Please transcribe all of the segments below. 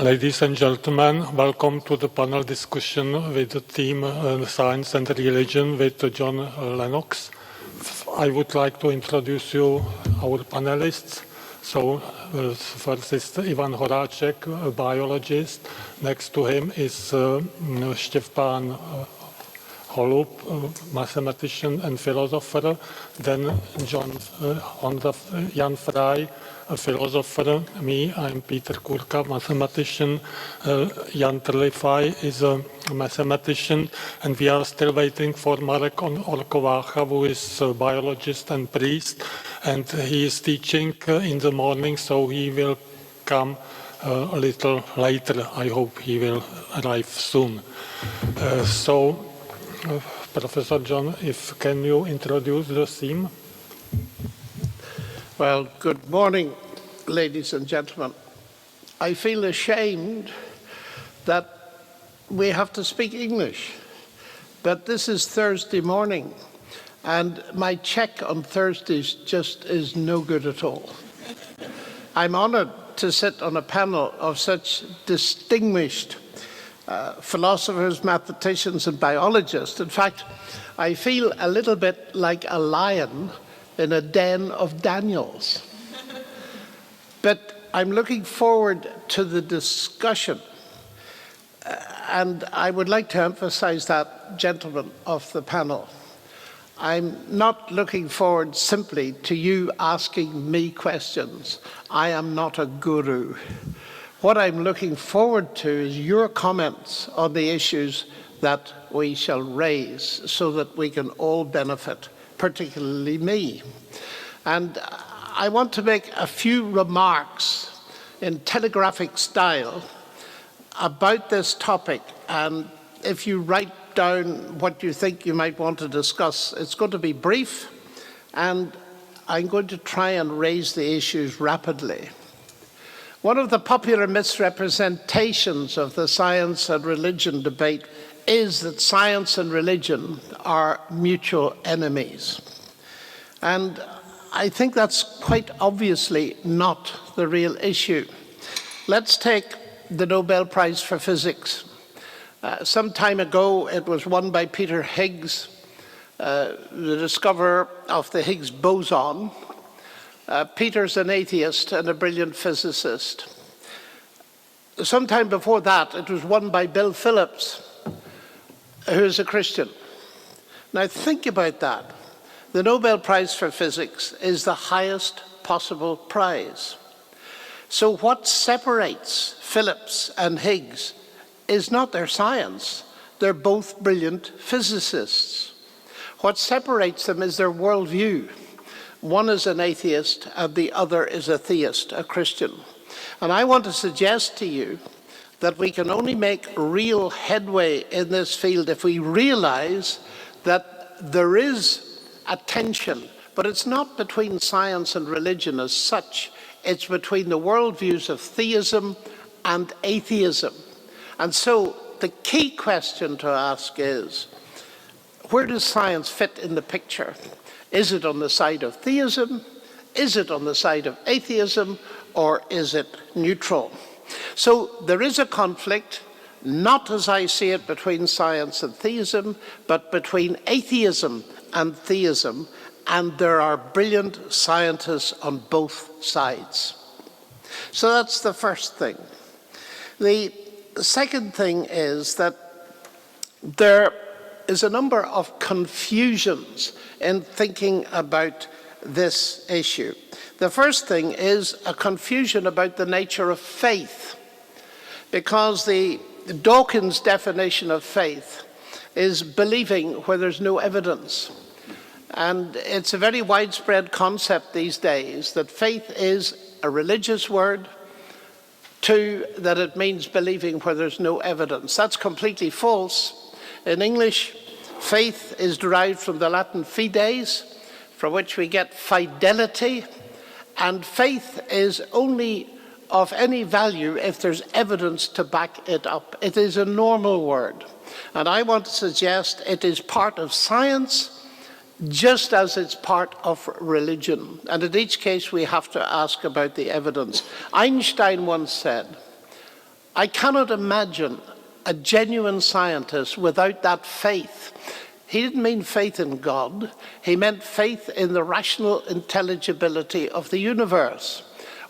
Ladies and gentlemen, welcome to the panel discussion with the theme Science and Religion with Johnem Lennoxem. I would like to introduce you our panelists. So first is Ivan Horáček, a biologist. Next to him is Štěpán Holub, mathematician and philosopher. Then Jan Fry, a philosopher. Me, I'm Petr Kůrka, mathematician. Jan Trlifaj is a mathematician. And we are still waiting for Marek Orko Vácha, who is a biologist and priest. And he is teaching in the morning, so he will come a little later. I hope he will arrive soon. Professor John, can you introduce the theme? Well, good morning, ladies and gentlemen. I feel ashamed that we have to speak English, but this is Thursday morning, and my check on Thursdays just is no good at all. I'm honored to sit on a panel of such distinguished philosophers, mathematicians, and biologists. In fact, I feel a little bit like a lion in a den of Daniels. But I'm looking forward to the discussion. And I would like to emphasize that, gentlemen of the panel. I'm not looking forward simply to you asking me questions. I am not a guru. What I'm looking forward to is your comments on the issues that we shall raise so that we can all benefit, particularly me. And I want to make a few remarks in telegraphic style about this topic. And if you write down what you think you might want to discuss, it's going to be brief, and I'm going to try and raise the issues rapidly. One of the popular misrepresentations of the science and religion debate is that science and religion are mutual enemies. And I think that's quite obviously not the real issue. Let's take the Nobel Prize for Physics. Some time ago, it was won by Peter Higgs, the discoverer of the Higgs boson. Peter's an atheist and a brilliant physicist. Sometime before that, it was won by Bill Phillips, who is a Christian. Now think about that. The Nobel Prize for Physics is the highest possible prize. So what separates Phillips and Higgs is not their science. They're both brilliant physicists. What separates them is their worldview. One is an atheist and the other is a theist, a Christian. And I want to suggest to you that we can only make real headway in this field if we realize that there is a tension, but it's not between science and religion as such. It's between the worldviews of theism and atheism. And so the key question to ask is, where does science fit in the picture? Is it on the side of theism? Is it on the side of atheism? Or is it neutral? So there is a conflict, not as I see it between science and theism, but between atheism and theism, and there are brilliant scientists on both sides. So that's the first thing. The second thing is that there is a number of confusions in thinking about this issue. The first thing is a confusion about the nature of faith, because the Dawkins definition of faith is believing where there's no evidence. And it's a very widespread concept these days that faith is a religious word, two, that it means believing where there's no evidence. That's completely false. In English, faith is derived from the Latin fides, from which we get fidelity, and faith is only of any value if there's evidence to back it up. It is a normal word, and I want to suggest it is part of science just as it's part of religion. And in each case, we have to ask about the evidence. Einstein once said, I cannot imagine a genuine scientist without that faith. He didn't mean faith in God, he meant faith in the rational intelligibility of the universe,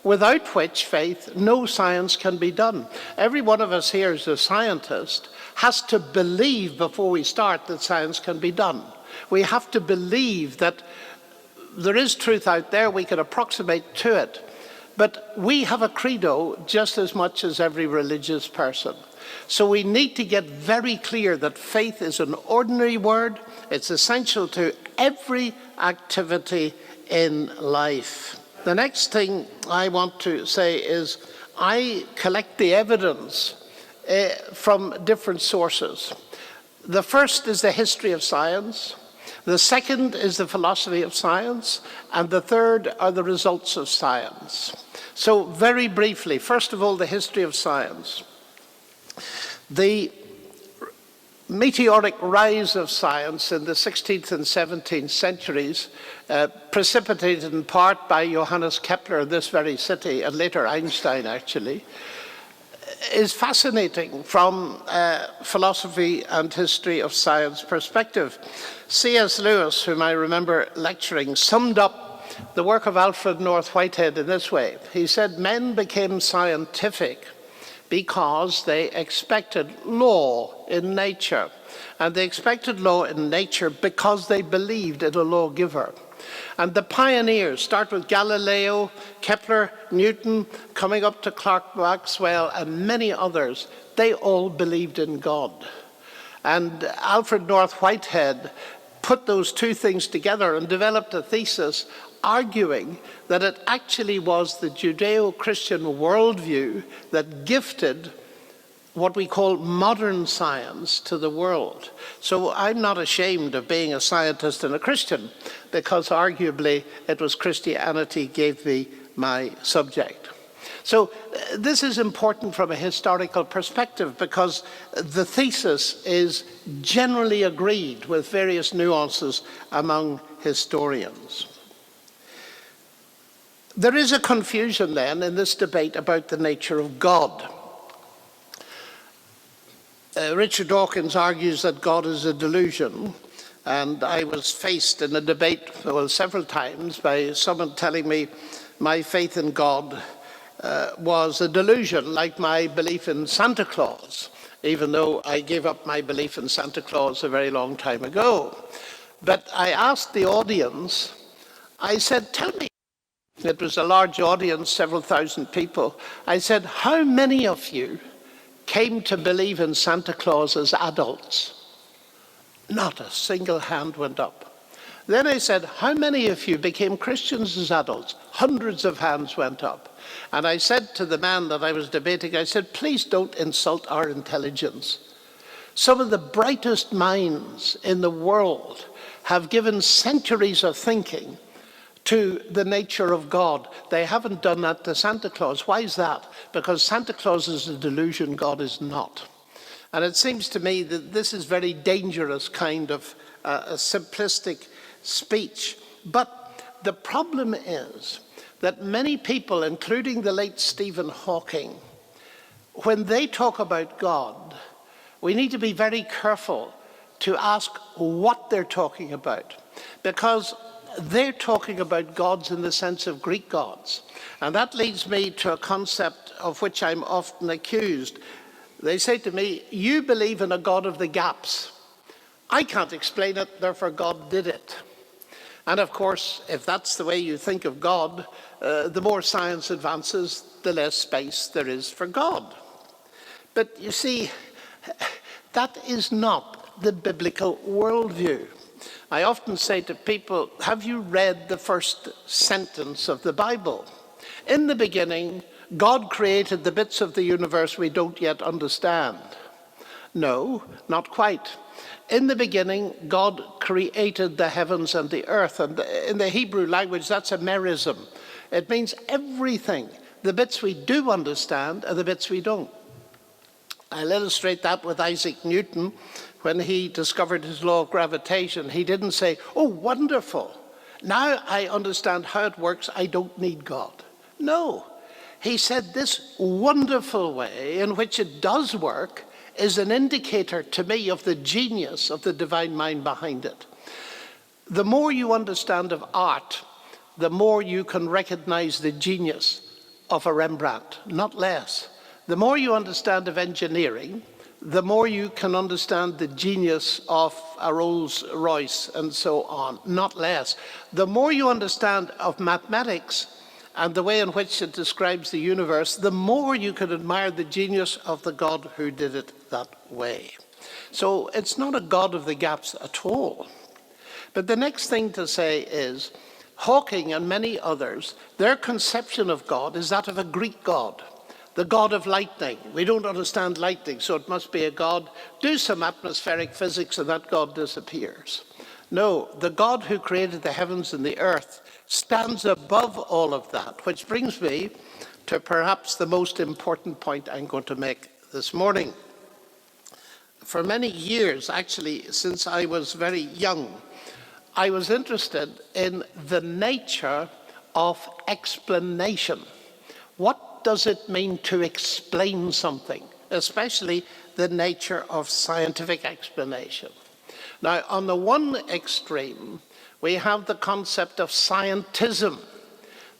without which faith no science can be done. Every one of us here is a scientist, has to believe before we start that science can be done. We have to believe that there is truth out there, we can approximate to it. But we have a credo just as much as every religious person. So we need to get very clear that faith is an ordinary word. It's essential to every activity in life. The next thing I want to say is I collect the evidence from different sources. The first is the history of science. The second is the philosophy of science, and the third are the results of science. So very briefly, first of all, the history of science. The meteoric rise of science in the 16th and 17th centuries, precipitated in part by Johannes Kepler in this very city, and later Einstein actually, is fascinating from a philosophy and history of science perspective. C.S. Lewis, whom I remember lecturing, summed up the work of Alfred North Whitehead in this way. He said, men became scientific because they expected law in nature. And they expected law in nature because they believed in a lawgiver. And the pioneers start with Galileo, Kepler, Newton, coming up to Clerk Maxwell, and many others. They all believed in God. And Alfred North Whitehead put those two things together and developed a thesis arguing that it actually was the Judeo-Christian worldview that gifted what we call modern science to the world. So I'm not ashamed of being a scientist and a Christian, because arguably it was Christianity gave me my subject. So this is important from a historical perspective, because the thesis is generally agreed with various nuances among historians. There is a confusion then in this debate about the nature of God. Richard Dawkins argues that God is a delusion, and I was faced in a debate, well, several times by someone telling me my faith in God was a delusion, like my belief in Santa Claus, even though I gave up my belief in Santa Claus a very long time ago. But I asked the audience, I said, tell me, it was a large audience, several thousand people. I said, how many of you came to believe in Santa Claus as adults? Not a single hand went up. Then I said, how many of you became Christians as adults? Hundreds of hands went up. And I said to the man that I was debating, I said, please don't insult our intelligence. Some of the brightest minds in the world have given centuries of thinking to the nature of God. They haven't done that to Santa Claus. Why is that? Because Santa Claus is a delusion, God is not. And it seems to me that this is very dangerous kind of a simplistic speech. But the problem is that many people, including the late Stephen Hawking, when they talk about God, we need to be very careful to ask what they're talking about, because they're talking about gods in the sense of Greek gods. And that leads me to a concept of which I'm often accused. They say to me, you believe in a God of the gaps. I can't explain it, therefore God did it. And of course, if that's the way you think of God, the more science advances, the less space there is for God. But you see, that is not the biblical worldview. I often say to people, have you read the first sentence of the Bible? In the beginning, God created the bits of the universe we don't yet understand. No, not quite. In the beginning, God created the heavens and the earth. And in the Hebrew language, that's a merism. It means everything. The bits we do understand and the bits we don't. I'll illustrate that with Isaac Newton. When he discovered his law of gravitation, he didn't say, oh, wonderful. Now I understand how it works. I don't need God. No. he said this wonderful way in which it does work is an indicator to me of the genius of the divine mind behind it. The more you understand of art, the more you can recognize the genius of a Rembrandt, not less. The more you understand of engineering, the more you can understand the genius of a Rolls-Royce and so on, not less. The more you understand of mathematics and the way in which it describes the universe, the more you can admire the genius of the God who did it that way. So it's not a God of the gaps at all. But the next thing to say is, Hawking and many others, their conception of God is that of a Greek God, the God of lightning. We don't understand lightning, so it must be a God. Do some atmospheric physics and that God disappears. No, the God who created the heavens and the earth stands above all of that, which brings me to perhaps the most important point I'm going to make this morning. For many years, actually, since I was very young, I was interested in the nature of explanation. What does it mean to explain something, especially the nature of scientific explanation? Now, on the one extreme, we have the concept of scientism.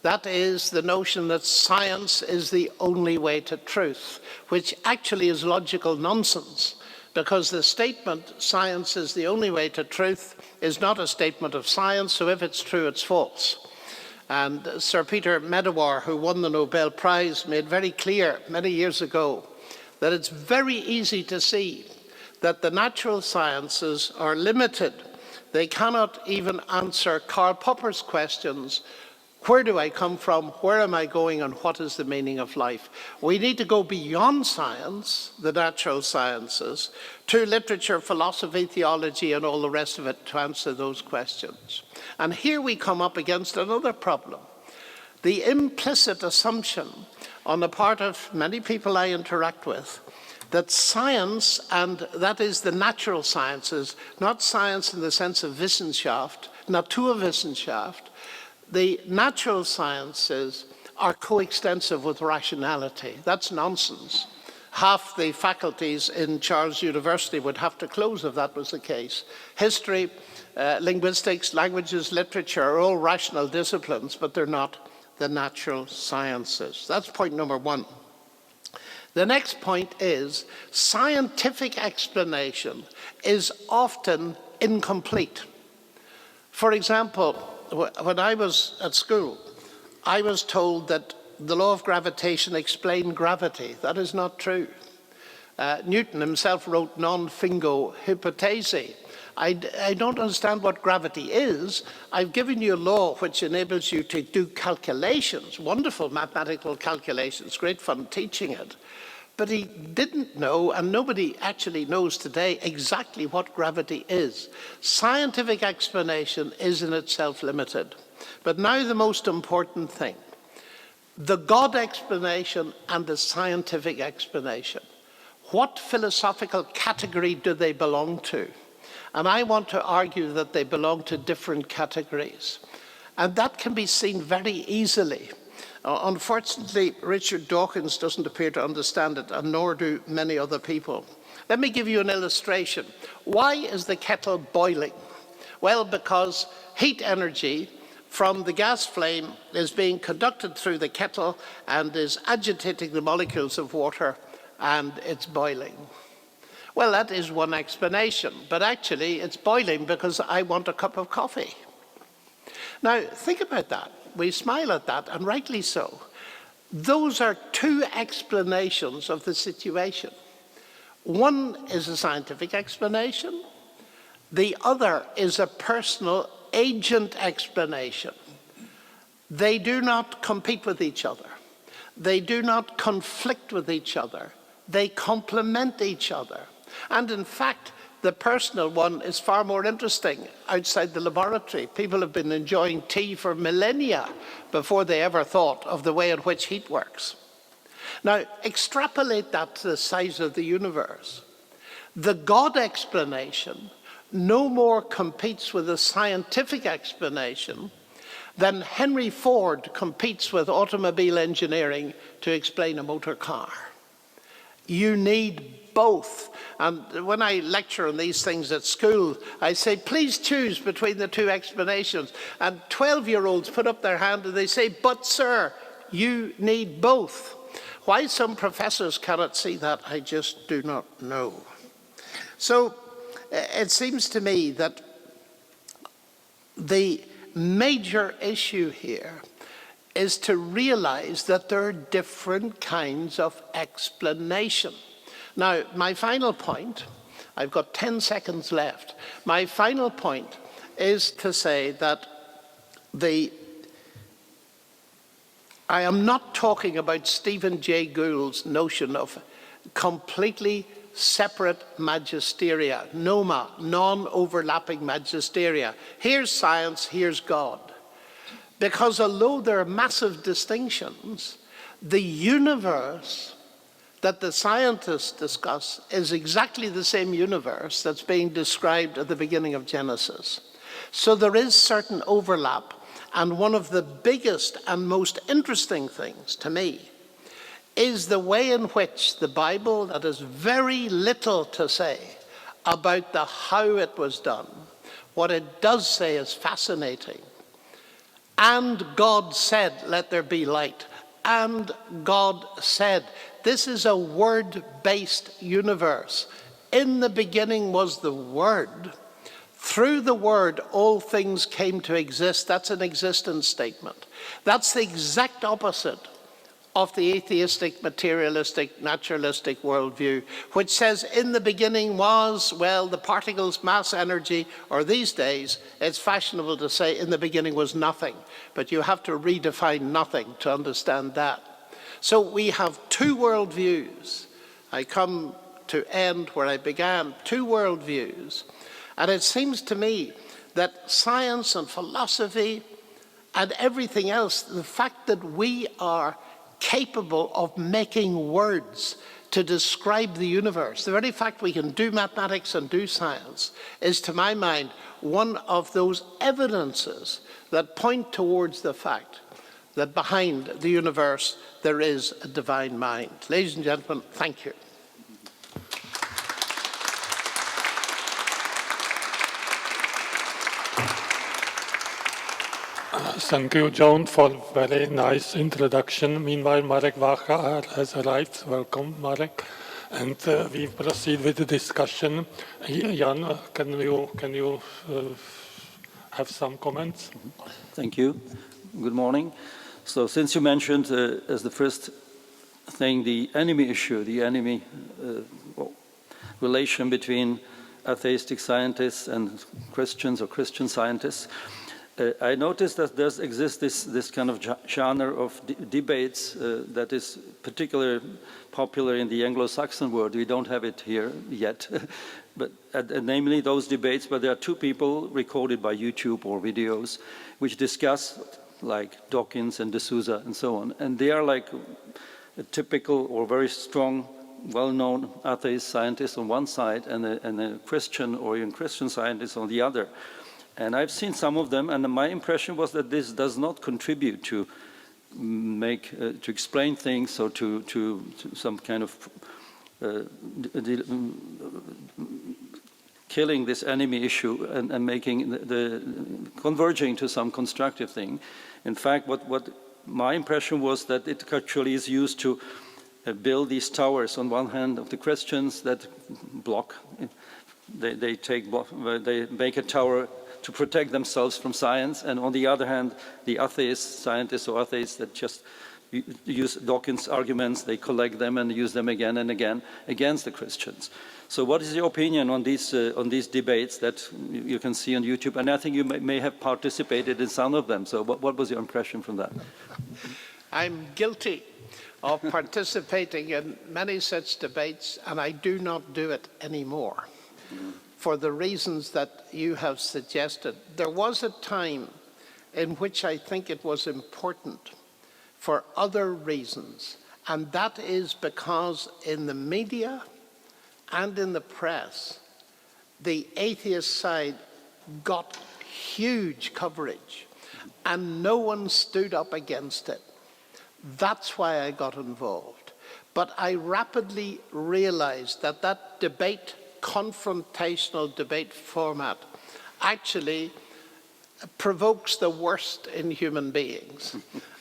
That is the notion that science is the only way to truth, which actually is logical nonsense, because the statement, science is the only way to truth, is not a statement of science, so if it's true, it's false. And Sir Peter Medawar, who won the Nobel Prize, made very clear many years ago that it's very easy to see that the natural sciences are limited. They cannot even answer Karl Popper's questions. Where do I come from? Where am I going? And what is the meaning of life? We need to go beyond science, the natural sciences, to literature, philosophy, theology, and all the rest of it to answer those questions. And here we come up against another problem. The implicit assumption on the part of many people I interact with that science, and that is the natural sciences, not science in the sense of Wissenschaft, Naturwissenschaft, the natural sciences are coextensive with rationality. That's nonsense. Half the faculties in Charles University would have to close if that was the case. History, linguistics, languages, literature are all rational disciplines, but they're not the natural sciences. That's point number one. The next point is scientific explanation is often incomplete. For example, when I was at school, I was told that the law of gravitation explained gravity. That is not true. Newton himself wrote non fingo hypothesi. I don't understand what gravity is. I've given you a law which enables you to do calculations, wonderful mathematical calculations, great fun teaching it. But he didn't know, and nobody actually knows today, exactly what gravity is. Scientific explanation is in itself limited. But now the most important thing, the God explanation and the scientific explanation. What philosophical category do they belong to? And I want to argue that they belong to different categories. And that can be seen very easily. Unfortunately, Richard Dawkins doesn't appear to understand it, and nor do many other people. Let me give you an illustration. Why is the kettle boiling? Well, because heat energy from the gas flame is being conducted through the kettle and is agitating the molecules of water, and it's boiling. Well, that is one explanation, but actually it's boiling because I want a cup of coffee. Now, think about that. We smile at that, and rightly so. Those are two explanations of the situation. One is a scientific explanation. The other is a personal agent explanation. They do not compete with each other. They do not conflict with each other. They complement each other. And in fact, the personal one is far more interesting outside the laboratory. People have been enjoying tea for millennia before they ever thought of the way in which heat works. Now, extrapolate that to the size of the universe. The God explanation no more competes with the scientific explanation then Henry Ford competes with automobile engineering to explain a motor car. You need both. And when I lecture on these things at school, I say, please choose between the two explanations. And 12-year-olds put up their hand and they say, but sir, you need both. Why some professors cannot see that, I just do not know. So it seems to me that the major issue here is to realize that there are different kinds of explanation. Now, my final point, I've got 10 seconds left. My final point is to say that I am not talking about Stephen Jay Gould's notion of completely separate magisteria, noma, non-overlapping magisteria. Here's science, here's God. Because although there are massive distinctions, the universe that the scientists discuss is exactly the same universe that's being described at the beginning of Genesis. So there is certain overlap, and one of the biggest and most interesting things to me is the way in which the Bible, that has very little to say about the how it was done, what it does say is fascinating. And God said, let there be light. And God said, this is a word-based universe. In the beginning was the Word. Through the Word, all things came to exist. That's an existence statement. That's the exact opposite of the atheistic, materialistic, naturalistic worldview, which says in the beginning was, well, the particles, mass, energy, or these days, it's fashionable to say in the beginning was nothing, but you have to redefine nothing to understand that. So we have two worldviews. I come to end where I began, two worldviews. And it seems to me that science and philosophy and everything else, the fact that we are capable of making words to describe the universe, the very fact we can do mathematics and do science, is to my mind one of those evidences that point towards the fact that behind the universe there is a divine mind. Ladies and gentlemen, thank you. Thank you, John, for a very nice introduction. Meanwhile, Marek Vácha has arrived. Welcome, Marek. And we proceed with the discussion. Jan, can you have some comments? Thank you. Good morning. So since you mentioned as the first thing the enemy issue, the enemy relation between atheistic scientists and Christians or Christian scientists, I noticed that there exists this kind of genre of debates that is particularly popular in the Anglo-Saxon world. We don't have it here yet, but namely those debates, but there are two people recorded by YouTube or videos which discuss like Dawkins and D'Souza and so on. And they are like a typical or very strong, well-known atheist scientist on one side and a Christian or even Christian scientist on the other. And I've seen some of them, and my impression was that this does not contribute to to explain things or to some kind of killing this enemy issue and making the converging to some constructive thing. In fact, what my impression was that it actually is used to build these towers. On one hand, of the Christians that block, they make a tower to protect themselves from science, and on the other hand, the atheist scientists or atheists that just use Dawkins' arguments, they collect them and use them again and again against the Christians. So what is your opinion on these debates that you can see on YouTube? And I think you may have participated in some of them. So what was your impression from that? I'm guilty of participating in many such debates, and I do not do it anymore. For the reasons that you have suggested. There was a time in which I think it was important for other reasons, and that is because in the media and in the press, the atheist side got huge coverage. and no one stood up against it. That's why I got involved. But I rapidly realized that that debate, confrontational debate format, actually provokes the worst in human beings.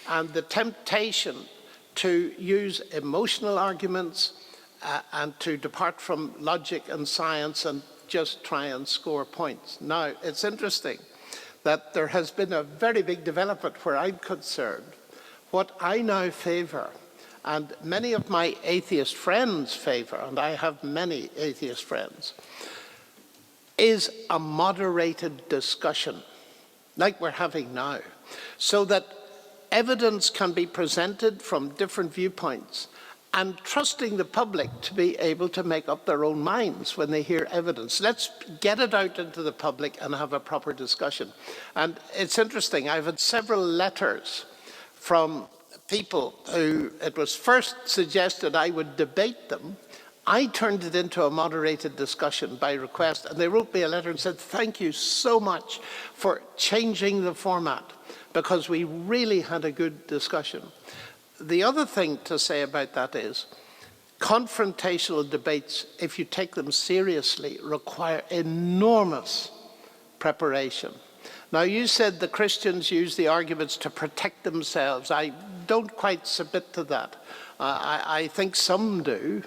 And the temptation to use emotional arguments and to depart from logic and science and just try and score points. Now, it's interesting that there has been a very big development where I'm concerned. What I now favor, and many of my atheist friends favor, and I have many atheist friends, is a moderated discussion, like we're having now, so that evidence can be presented from different viewpoints, and trusting the public to be able to make up their own minds when they hear evidence. Let's get it out into the public and have a proper discussion. And it's interesting, I've had several letters from people who it was first suggested I would debate them. I turned it into a moderated discussion by request, and they wrote me a letter and said, thank you so much for changing the format, because we really had a good discussion. The other thing to say about that is, confrontational debates, if you take them seriously, require enormous preparation. Now, you said the Christians use the arguments to protect themselves. I don't quite submit to that. I think some do,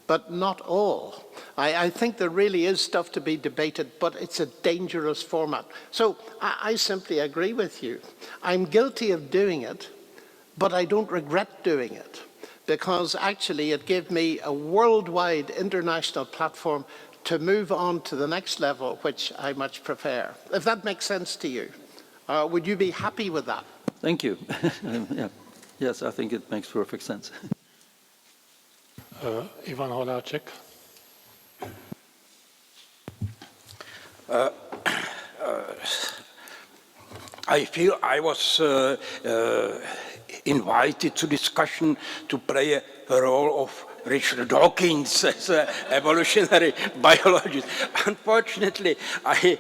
but not all. I think there really is stuff to be debated, but it's a dangerous format. So I simply agree with you. I'm guilty of doing it, but I don't regret doing it, because actually it gave me a worldwide international platform to move on to the next level, which I much prefer. If that makes sense to you, would you be happy with that? Thank you. Yeah. Yes, I think it makes perfect sense. Ivan Horáček. I feel I was invited to discussion to play a role of Richard Dawkins as an evolutionary biologist. Unfortunately, I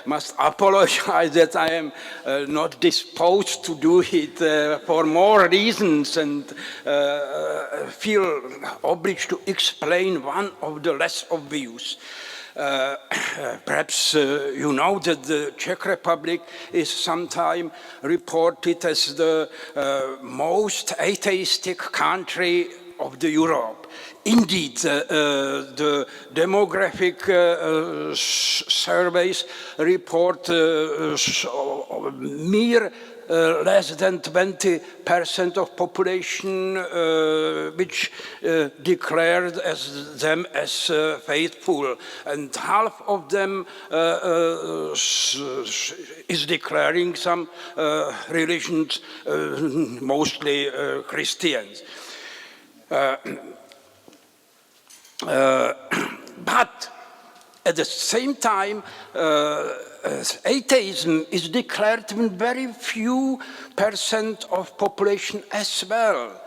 must apologize that I am not disposed to do it for more reasons, and feel obliged to explain one of the less obvious. Perhaps you know that the Czech Republic is sometimes reported as the most atheistic country of the Europe. Indeed, the demographic surveys report mere less than 20% of population which declared them as faithful, and half of them is declaring some religions, mostly Christians. But at the same time, atheism is declared in very few percent of population as well.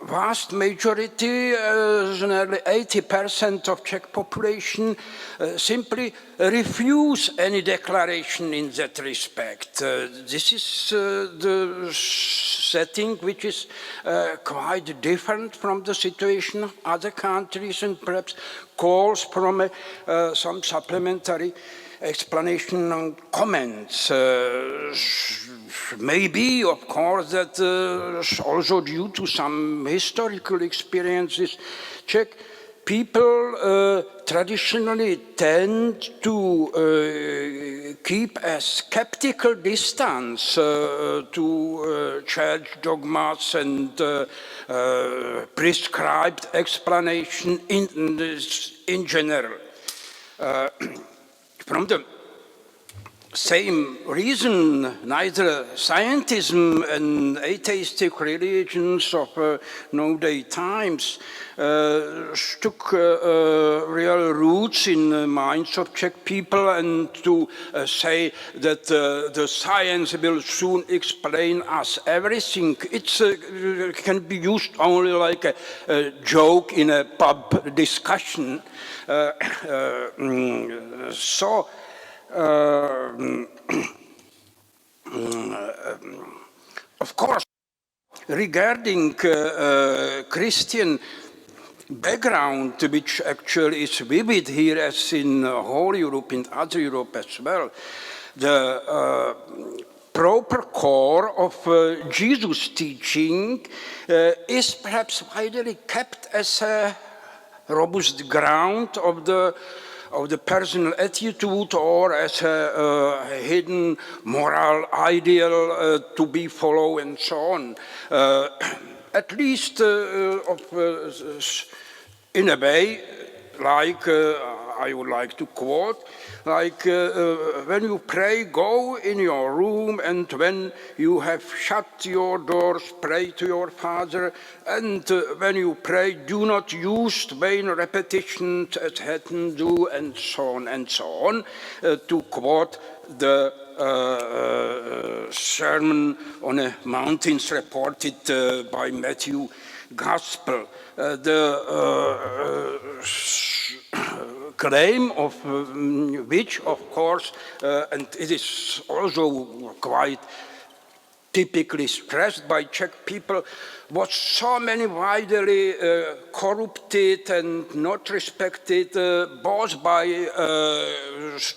Vast majority, nearly 80% of Czech population, simply refuse any declaration in that respect. This is the setting which is quite different from the situation of other countries, and perhaps calls from some supplementary explanation and comments. Maybe, of course, that also due to some historical experiences, Czech people traditionally tend to keep a skeptical distance to church dogmas and prescribed explanation in general. From the same reason, neither scientism and atheistic religions of no-day times took real roots in the minds of Czech people, and to say that the science will soon explain us everything, it can be used only like a joke in a pub discussion. of course, regarding Christian background, which actually is vivid here as in whole Europe, in other Europe as well, the proper core of Jesus' teaching is perhaps widely kept as a robust ground of the personal attitude or as a hidden moral ideal to be followed and so on. At least in a way, like I would like to quote, like when you pray, go in your room, and when you have shut your doors, pray to your Father, and when you pray, do not use vain repetitions as heathen do, and so on, to quote the Sermon on the Mountains reported by Matthew Gospel. The claim of which, of course, and it is also quite typically stressed by Czech people, was so many widely corrupted and not respected both by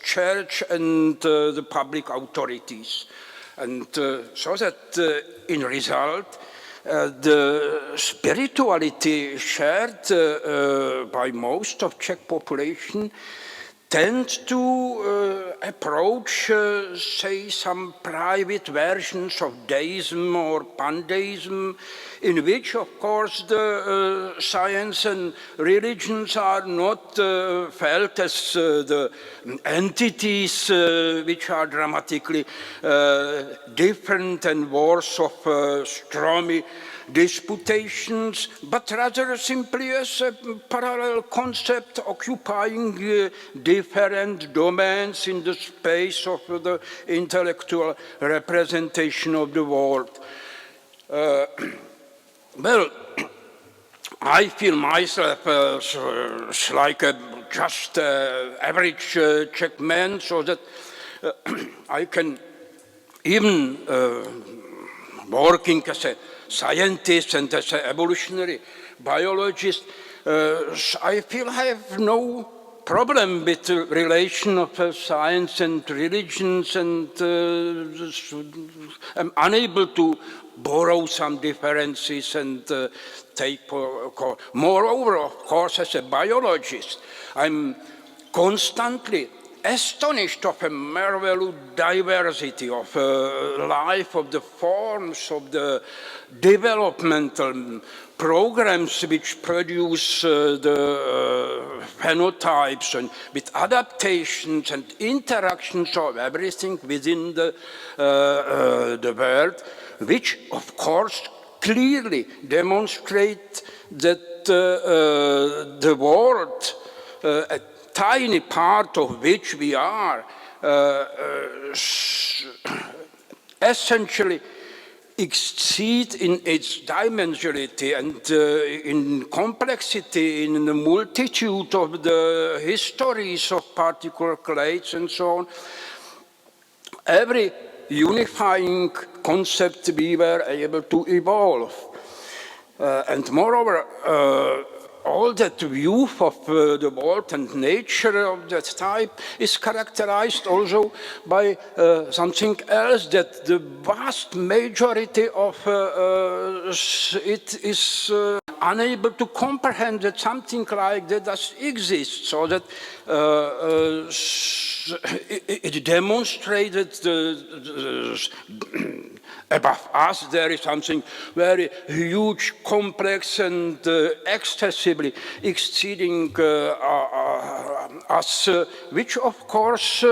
church and the public authorities. And so that in result, the spirituality shared by most of Czech population tends to approach, say, some private versions of deism or pandeism, in which, of course, the science and religions are not felt as the entities which are dramatically different and worse of stormy disputations, but rather simply as a parallel concept occupying different domains in the space of the intellectual representation of the world. Well, I feel myself like just average Czech man, so that I can even working as a scientist and as an evolutionary biologist, I feel I have no problem with the relation of science and religions, and I'm unable to borrow some differences and take. Moreover, of course, as a biologist, I'm constantly astonished of a marvelous diversity of life, of the forms, of the developmental programs which produce the phenotypes, and with adaptations and interactions of everything within the world, which of course clearly demonstrate that the world, a tiny part of which we are, essentially exceed in its dimensionality and in complexity, in the multitude of the histories of particular clades and so on. Every unifying concept we were able to evolve. And moreover, all that view of the world and nature of that type is characterized also by something else, that the vast majority of it is unable to comprehend that something like that does exist, so that it demonstrated above us there is something very huge, complex, and excessively exceeding us, which of course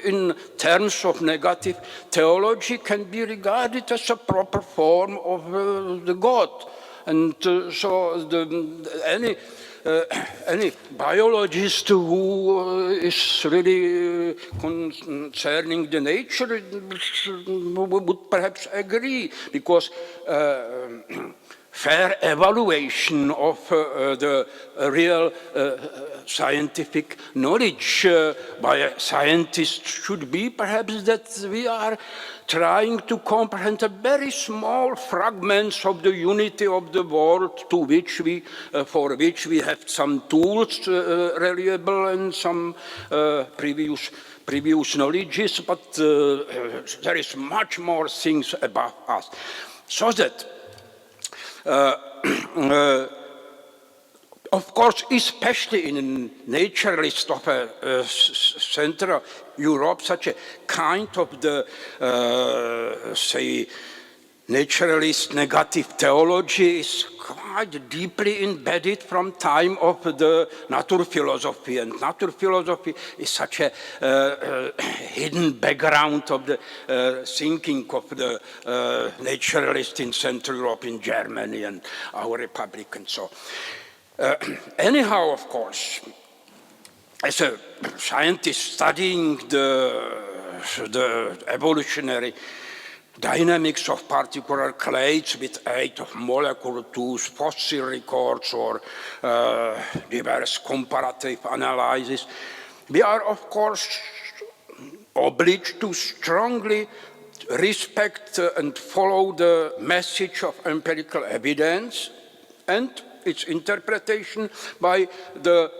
in terms of negative theology can be regarded as a proper form of the God. And so any biologist who is really concerning the nature would perhaps agree, because fair evaluation of the real scientific knowledge by a scientist should be perhaps that we are trying to comprehend a very small fragments of the unity of the world to which we, for which we have some tools reliable and some previous knowledges, but there is much more things above us. So that of course, especially in naturalist of Central Europe, such a kind of the, say, naturalist negative theology is quite deeply embedded from time of the nature philosophy. And nature philosophy is such a hidden background of the thinking of the naturalists in Central Europe, in Germany and our republic and so on. Anyhow, of course, as a scientist studying the evolutionary dynamics of particular clades with aid of molecular tools, fossil records, or diverse comparative analysis, we are, of course, obliged to strongly respect and follow the message of empirical evidence and its interpretation by the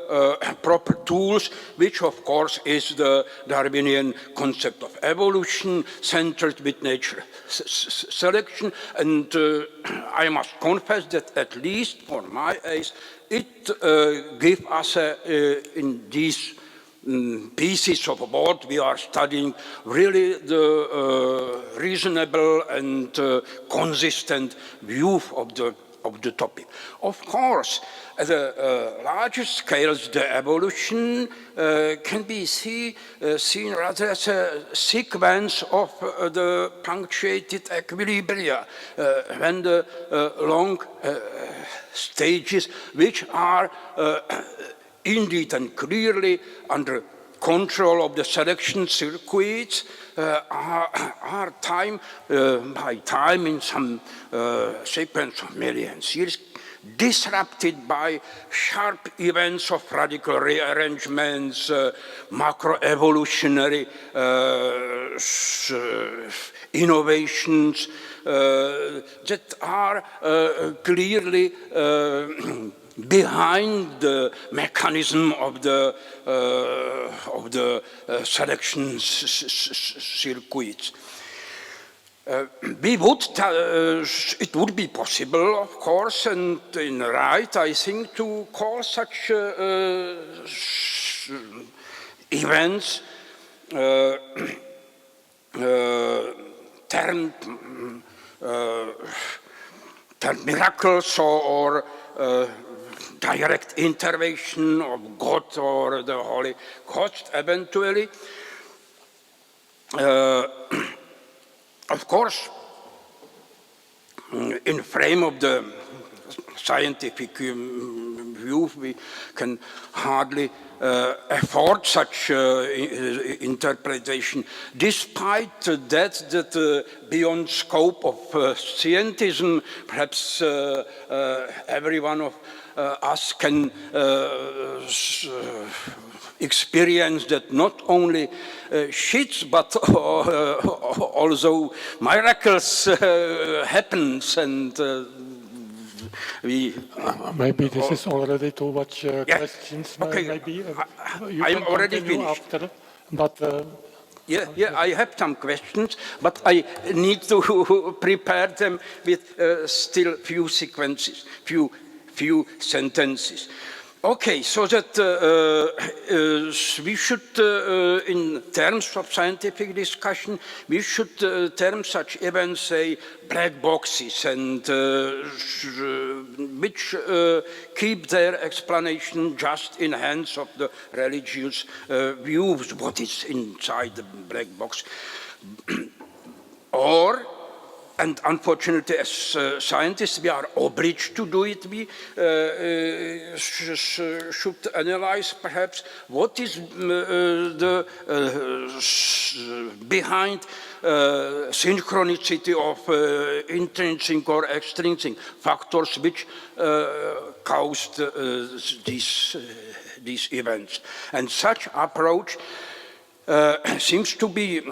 proper tools, which of course is the Darwinian concept of evolution centered with nature selection. And I must confess that at least for my eyes, it gives us in these pieces of what we are studying really the reasonable and consistent view of the topic. Of course, at a larger scales, the evolution can be seen rather as a sequence of the punctuated equilibria, when the long stages, which are indeed and clearly under control of the selection circuits, are time by time in some sequence of millions years disrupted by sharp events of radical rearrangements, macroevolutionary innovations that are clearly behind the mechanism of the selection circuits. It would be possible, of course, and right, I think, to call such events termed miracles or direct intervention of God or the Holy Ghost eventually. Of course, in frame of the scientific view, we can hardly afford such interpretation, despite that beyond scope of scientism, perhaps every one of us can experience that not only shits, but also miracles happens, and we... maybe this is already too much questions. Okay. Maybe I'm already finished. After, but yeah, I have some questions, but I need to prepare them with still few sequences, few sentences. Okay, so that we should, in terms of scientific discussion, we should term such events, say, black boxes, and which keep their explanation just in hands of the religious views, what is inside the black box. Or and unfortunately, as scientists, we are obliged to do it. We should analyze perhaps what is the behind synchronicity of intrinsic or extrinsic factors which caused these events. And such approach seems to be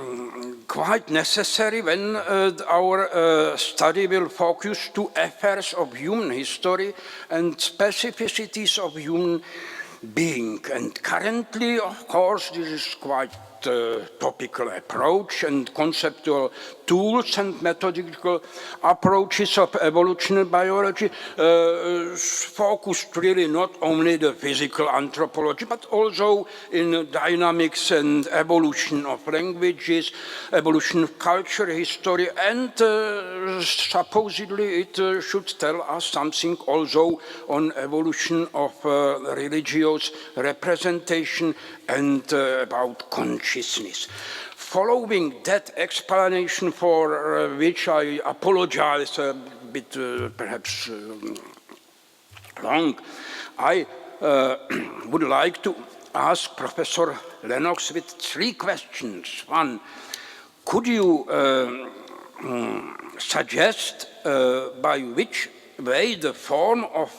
quite necessary when our study will focus to affairs of human history and specificities of human being. And currently, of course, this is quite topical approach, and conceptual tools and methodological approaches of evolutionary biology focused really not only the physical anthropology, but also in dynamics and evolution of languages, evolution of culture, history, and supposedly it should tell us something also on evolution of religious representation and about consciousness. Following that explanation, for which I apologize a bit perhaps long, I would like to ask Professor Lennox with 3 questions. One, could you suggest by which way the form of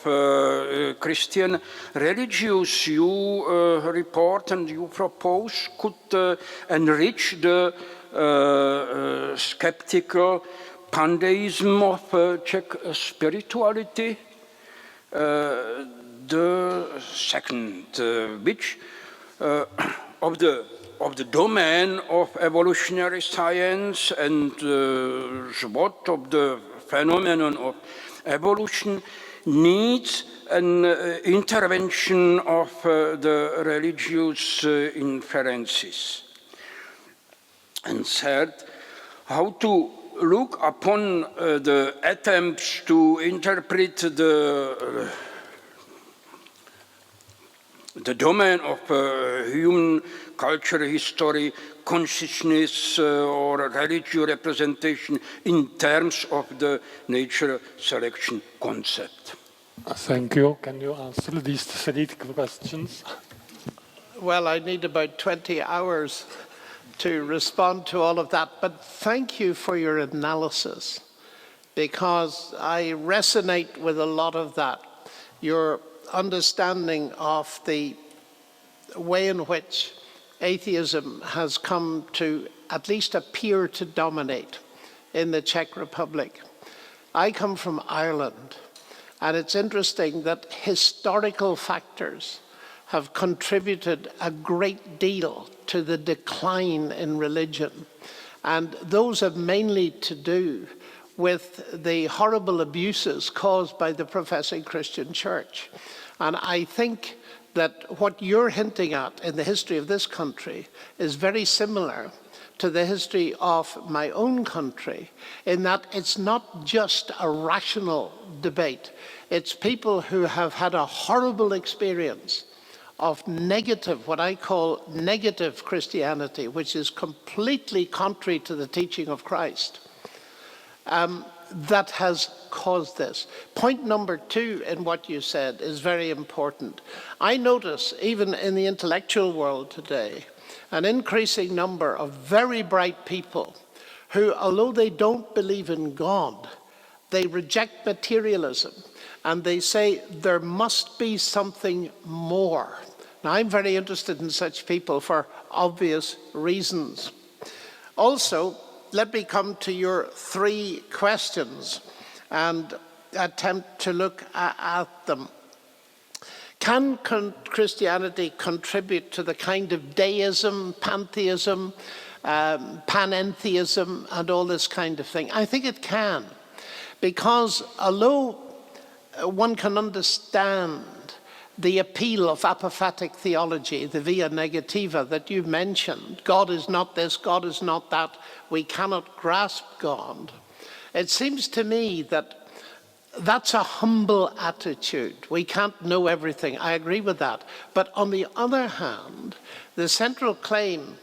Christian religious you report and you propose could enrich the skeptical pandeism of Czech spirituality? The second, which of the domain of evolutionary science and what of the phenomenon of evolution needs an intervention of the religious inferences? And third, how to look upon the attempts to interpret the domain of human culture, history, consciousness, or religious representation in terms of the nature selection concept. Thank you. Can you answer these 3 questions? Well, I need about 20 hours to respond to all of that, but thank you for your analysis, because I resonate with a lot of that. Your understanding of the way in which atheism has come to at least appear to dominate in the Czech Republic. I come from Ireland, and it's interesting that historical factors have contributed a great deal to the decline in religion. And those have mainly to do with the horrible abuses caused by the professing Christian church. And I think that what you're hinting at in the history of this country is very similar to the history of my own country, in that it's not just a rational debate. It's people who have had a horrible experience of negative, what I call negative Christianity, which is completely contrary to the teaching of Christ, that has caused this. Point number 2 in what you said is very important. I notice, even in the intellectual world today, an increasing number of very bright people who, although they don't believe in God, they reject materialism, and they say there must be something more. Now, I'm very interested in such people for obvious reasons. Also, let me come to your 3 questions and attempt to look at them. Can Christianity contribute to the kind of deism, pantheism, panentheism, and all this kind of thing? I think it can, because although one can understand the appeal of apophatic theology, the via negativa that you mentioned, God is not this, God is not that, we cannot grasp God. It seems to me that that's a humble attitude. We can't know everything. I agree with that. But on the other hand, the central claim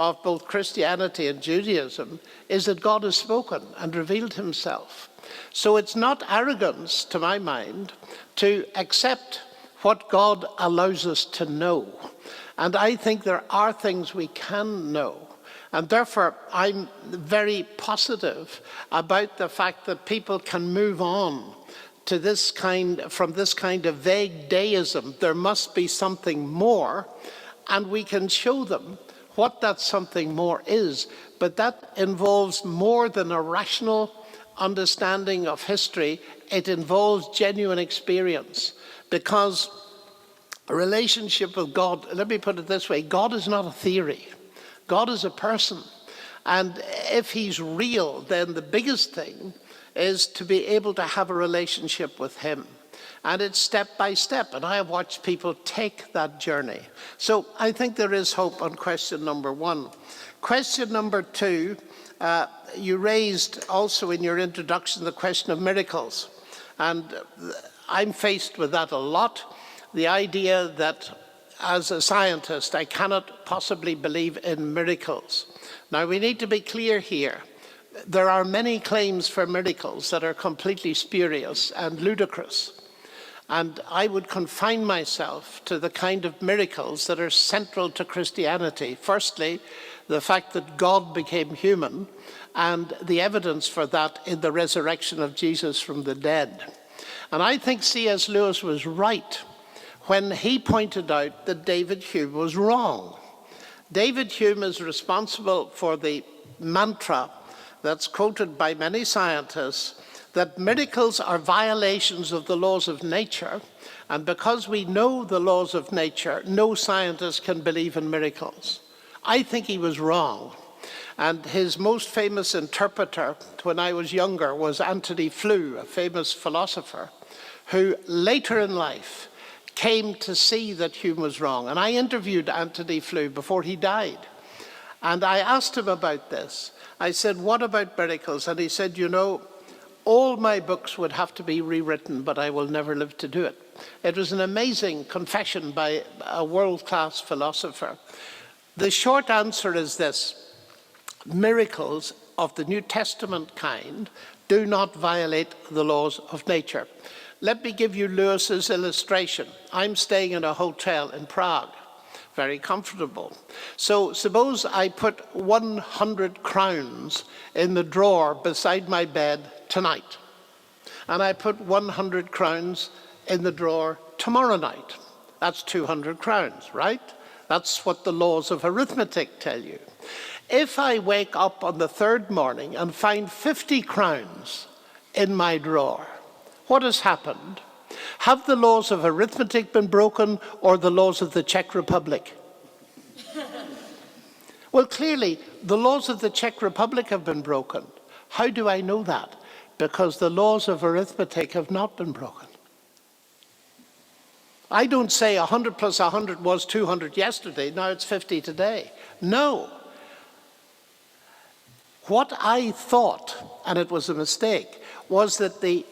of both Christianity and Judaism is that God has spoken and revealed himself. So it's not arrogance, to my mind, to accept what God allows us to know. And I think there are things we can know. And therefore, I'm very positive about the fact that people can move on to from this kind of vague deism. There must be something more, and we can show them what that something more is. But that involves more than a rational understanding of history. It involves genuine experience, because a relationship with God, let me put it this way, God is not a theory. God is a person. And if he's real, then the biggest thing is to be able to have a relationship with him. And it's step by step. And I have watched people take that journey. So I think there is hope on question number one. Question number two, you raised also in your introduction the question of miracles. And I'm faced with that a lot. The idea that as a scientist, I cannot possibly believe in miracles. Now, we need to be clear here. There are many claims for miracles that are completely spurious and ludicrous. And I would confine myself to the kind of miracles that are central to Christianity. Firstly, the fact that God became human, and the evidence for that in the resurrection of Jesus from the dead. And I think C.S. Lewis was right when he pointed out that David Hume was wrong. David Hume is responsible for the mantra that's quoted by many scientists, that miracles are violations of the laws of nature, and because we know the laws of nature, no scientist can believe in miracles. I think he was wrong. And his most famous interpreter when I was younger was Antony Flew, a famous philosopher, who later in life came to see that Hume was wrong. And I interviewed Antony Flew before he died. And I asked him about this. I said, what about miracles? And he said, you know, all my books would have to be rewritten, but I will never live to do it. It was an amazing confession by a world-class philosopher. The short answer is this: miracles of the New Testament kind do not violate the laws of nature. Let me give you Lewis's illustration. I'm staying in a hotel in Prague, very comfortable. So suppose I put 100 crowns in the drawer beside my bed tonight, and I put 100 crowns in the drawer tomorrow night. That's 200 crowns, right? That's what the laws of arithmetic tell you. If I wake up on the third morning and find 50 crowns in my drawer, what has happened? Have the laws of arithmetic been broken, or the laws of the Czech Republic? Well, clearly, the laws of the Czech Republic have been broken. How do I know that? Because the laws of arithmetic have not been broken. I don't say 100 plus 100 was 200 yesterday, now it's 50 today. No. What I thought, and it was a mistake, was that the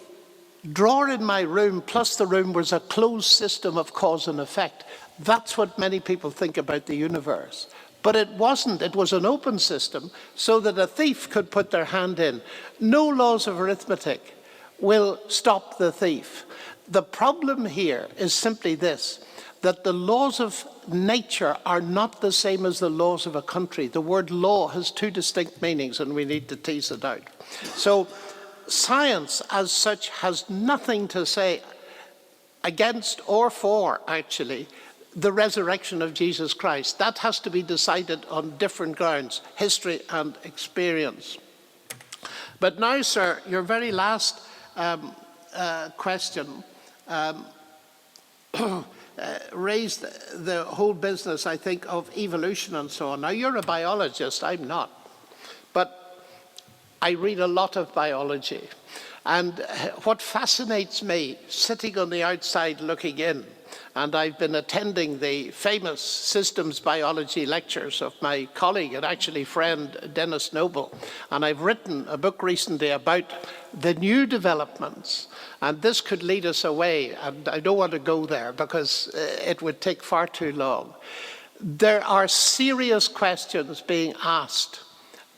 drawer in my room plus the room was a closed system of cause and effect. That's what many people think about the universe. But it wasn't. It was an open system so that a thief could put their hand in. No laws of arithmetic will stop the thief. The problem here is simply this, that the laws of nature are not the same as the laws of a country. The word law has two distinct meanings, and we need to tease it out. So science as such has nothing to say against or for, actually, the resurrection of Jesus Christ. That has to be decided on different grounds, history and experience. But now, sir, your very last question raised the whole business, I think, of evolution and so on. Now, you're a biologist, I'm not. But I read a lot of biology. And what fascinates me, sitting on the outside looking in, and I've been attending the famous systems biology lectures of my colleague and actually friend Dennis Noble, and I've written a book recently about the new developments, and this could lead us away, and I don't want to go there because it would take far too long. There are serious questions being asked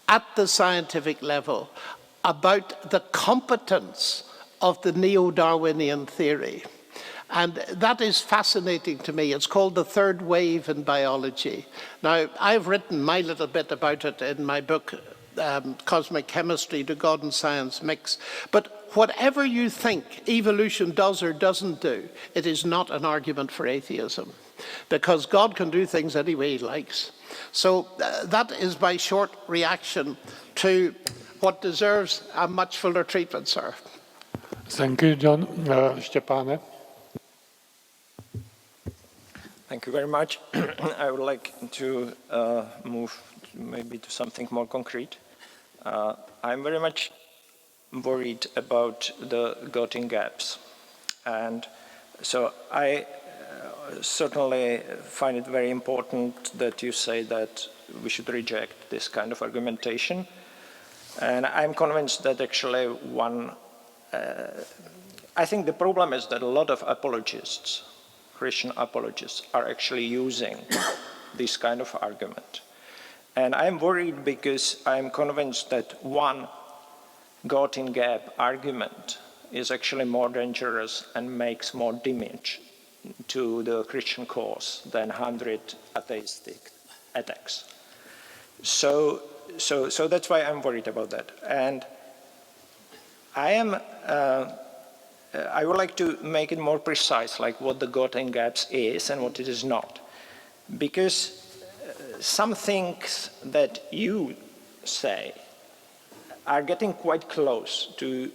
at the scientific level about the competence of the neo-Darwinian theory. And that is fascinating to me. It's called the third wave in biology. Now, I've written my little bit about it in my book, Cosmic Chemistry, Do God and Science Mix? But whatever you think evolution does or doesn't do, it is not an argument for atheism, because God can do things any way he likes. So that is my short reaction to what deserves a much fuller treatment, sir. Thank you, John. Štěpáne. Thank you very much. I would like to move maybe to something more concrete. I'm very much worried about the Göttingen gaps. And so I certainly find it very important that you say that we should reject this kind of argumentation. And I'm convinced that actually I think the problem is that a lot of apologists, Christian apologists, are actually using this kind of argument. And I'm worried because I'm convinced that one Göttingen gap argument is actually more dangerous and makes more damage to the Christian cause than 100 atheistic attacks. So that's why I'm worried about that. And I would like to make it more precise, like what the Göttingen gaps is and what it is not. Because some things that you say are getting quite close to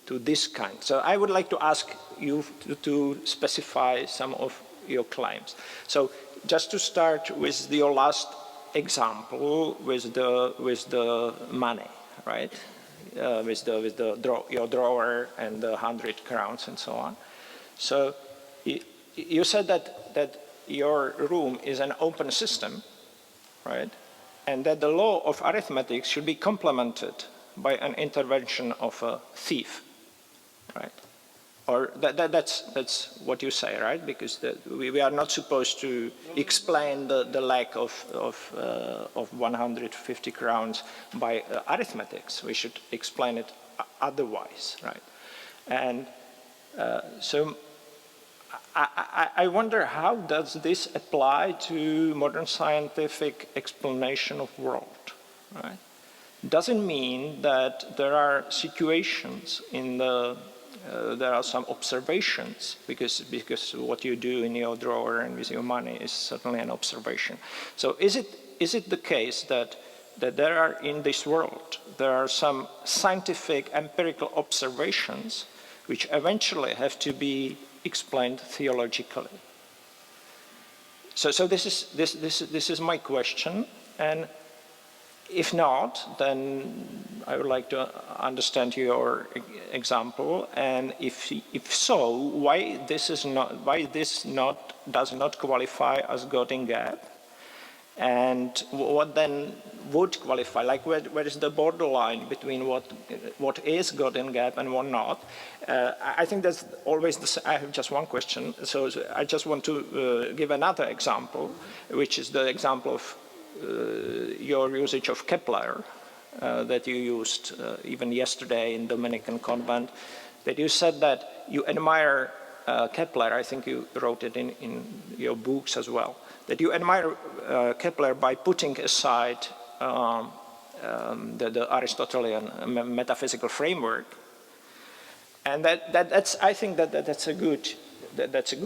this kind. So I would like to ask you to specify some of your claims. So just to start with your last example with the money, right? Your drawer and the 100 crowns and so on. So you said that your room is an open system, right? And that the law of arithmetic should be complemented by an intervention of a thief, right? Or that's what you say, right? Because we are not supposed to explain the lack of 150 crowns by arithmetics. We should explain it otherwise, right? And so I wonder, how does this apply to modern scientific explanation of world, right? Does it mean that there are situations in there are some observations, because what you do in your drawer and with your money is certainly an observation. So is it the case that there are in this world, there are some scientific empirical observations which eventually have to be explained theologically? So this is my question, and if not, then I would like to understand your example, and if so, why this does not qualify as Göttingen gap, and what then would qualify? Like where is the borderline between what is Göttingen gap and what not? I think that's always the same. I have just one question, so I just want to give another example, which is the example of your usage of Kepler that you used even yesterday in Dominican convent, that you said that you admire Kepler. I think you wrote it in your books as well, that you admire Kepler by putting aside the Aristotelian metaphysical framework, and that's I think that's a good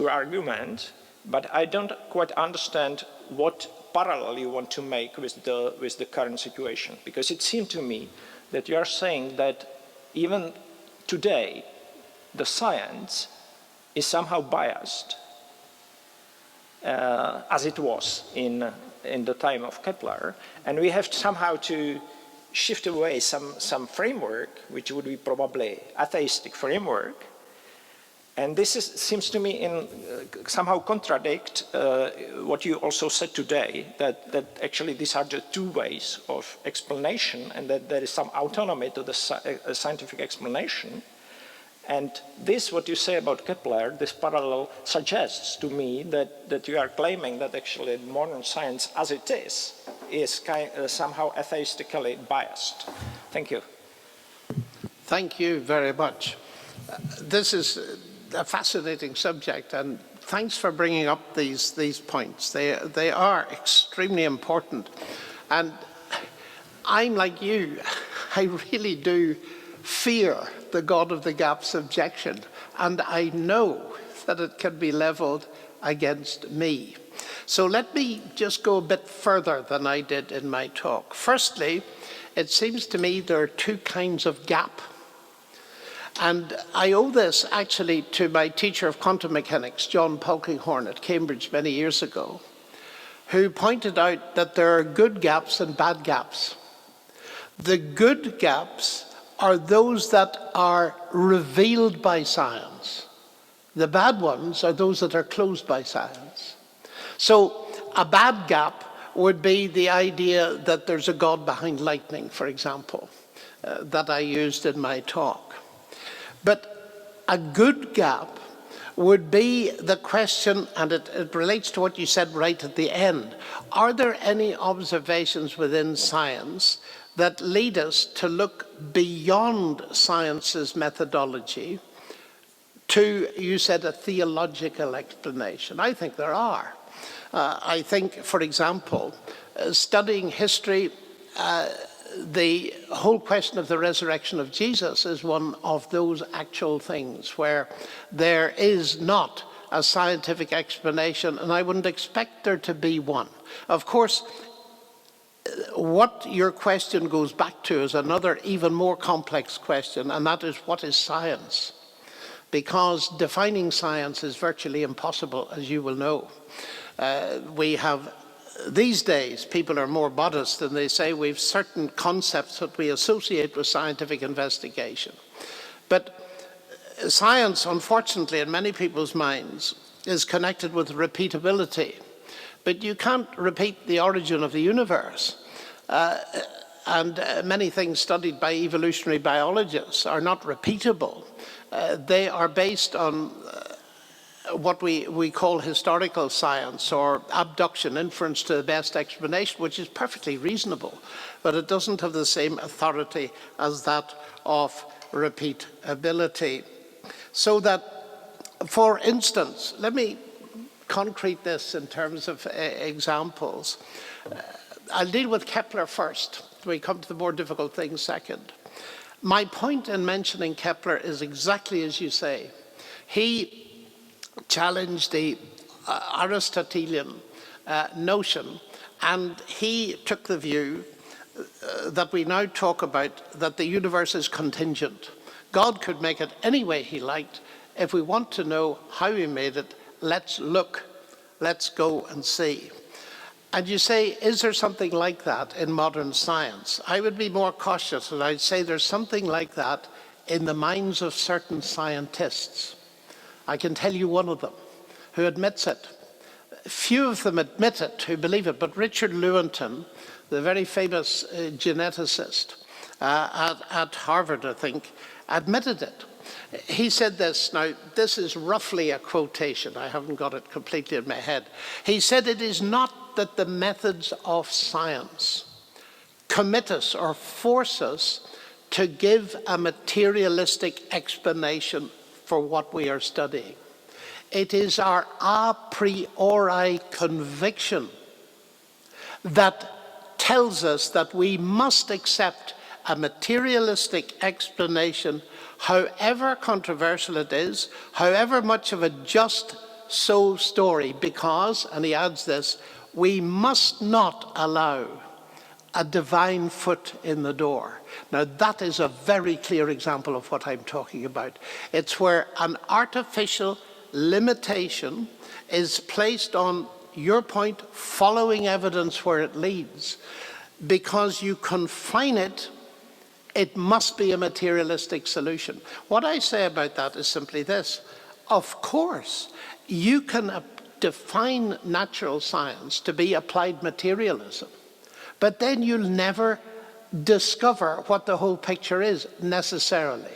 argument, but I don't quite understand what parallel you want to make with the current situation, because it seemed to me that you are saying that even today the science is somehow biased, as it was in the time of Kepler, and we have somehow to shift away some framework which would be probably atheistic framework. And this seems to me somehow contradict what you also said today, that actually these are the two ways of explanation, and that there is some autonomy to the scientific explanation. And this, what you say about Kepler, this parallel suggests to me that you are claiming that actually modern science as it is somehow atheistically biased. Thank you. Thank you very much. This is a fascinating subject, and thanks for bringing up these points. They are extremely important. And I'm like you. I really do fear the God of the Gaps objection, and I know that it can be leveled against me. So let me just go a bit further than I did in my talk. Firstly, it seems to me there are two kinds of gap. And I owe this actually to my teacher of quantum mechanics, John Polkinghorne at Cambridge many years ago, who pointed out that there are good gaps and bad gaps. The good gaps are those that are revealed by science. The bad ones are those that are closed by science. So a bad gap would be the idea that there's a God behind lightning, for example, that I used in my talk. But a good gap would be the question, and it relates to what you said right at the end. Are there any observations within science that lead us to look beyond science's methodology to, you said, a theological explanation? I think there are. I think, for example, studying history, the whole question of the resurrection of Jesus is one of those actual things where there is not a scientific explanation, and I wouldn't expect there to be one. Of course, what your question goes back to is another even more complex question, and that is, what is science? Because defining science is virtually impossible, as you will know. We have, these days, people are more modest and they say we've certain concepts that we associate with scientific investigation. But science, unfortunately, in many people's minds, is connected with repeatability. But you can't repeat the origin of the universe. And many things studied by evolutionary biologists are not repeatable. They are based on what we call historical science, or abduction, inference to the best explanation, which is perfectly reasonable, but it doesn't have the same authority as that of repeatability. So that, for instance, let me concrete this in terms of examples. I'll deal with Kepler first. We come to the more difficult things second. My point in mentioning Kepler is exactly as you say. He challenged the Aristotelian notion, and he took the view that we now talk about, that the universe is contingent. God could make it any way he liked. If we want to know how he made it, let's look, let's go and see. And you say, is there something like that in modern science? I would be more cautious, and I'd say there's something like that in the minds of certain scientists. I can tell you one of them who admits it. Few of them admit it, who believe it, but Richard Lewontin, the very famous geneticist at Harvard, I think, admitted it. He said this, now this is roughly a quotation, I haven't got it completely in my head. He said, it is not that the methods of science commit us or force us to give a materialistic explanation for what we are studying. It is our a priori conviction that tells us that we must accept a materialistic explanation, however controversial it is, however much of a just so story, because, and he adds this, we must not allow a divine foot in the door. Now that is a very clear example of what I'm talking about. It's where an artificial limitation is placed on, your point, following evidence where it leads. Because you confine it, it must be a materialistic solution. What I say about that is simply this. Of course, you can define natural science to be applied materialism, but then you'll never discover what the whole picture is necessarily.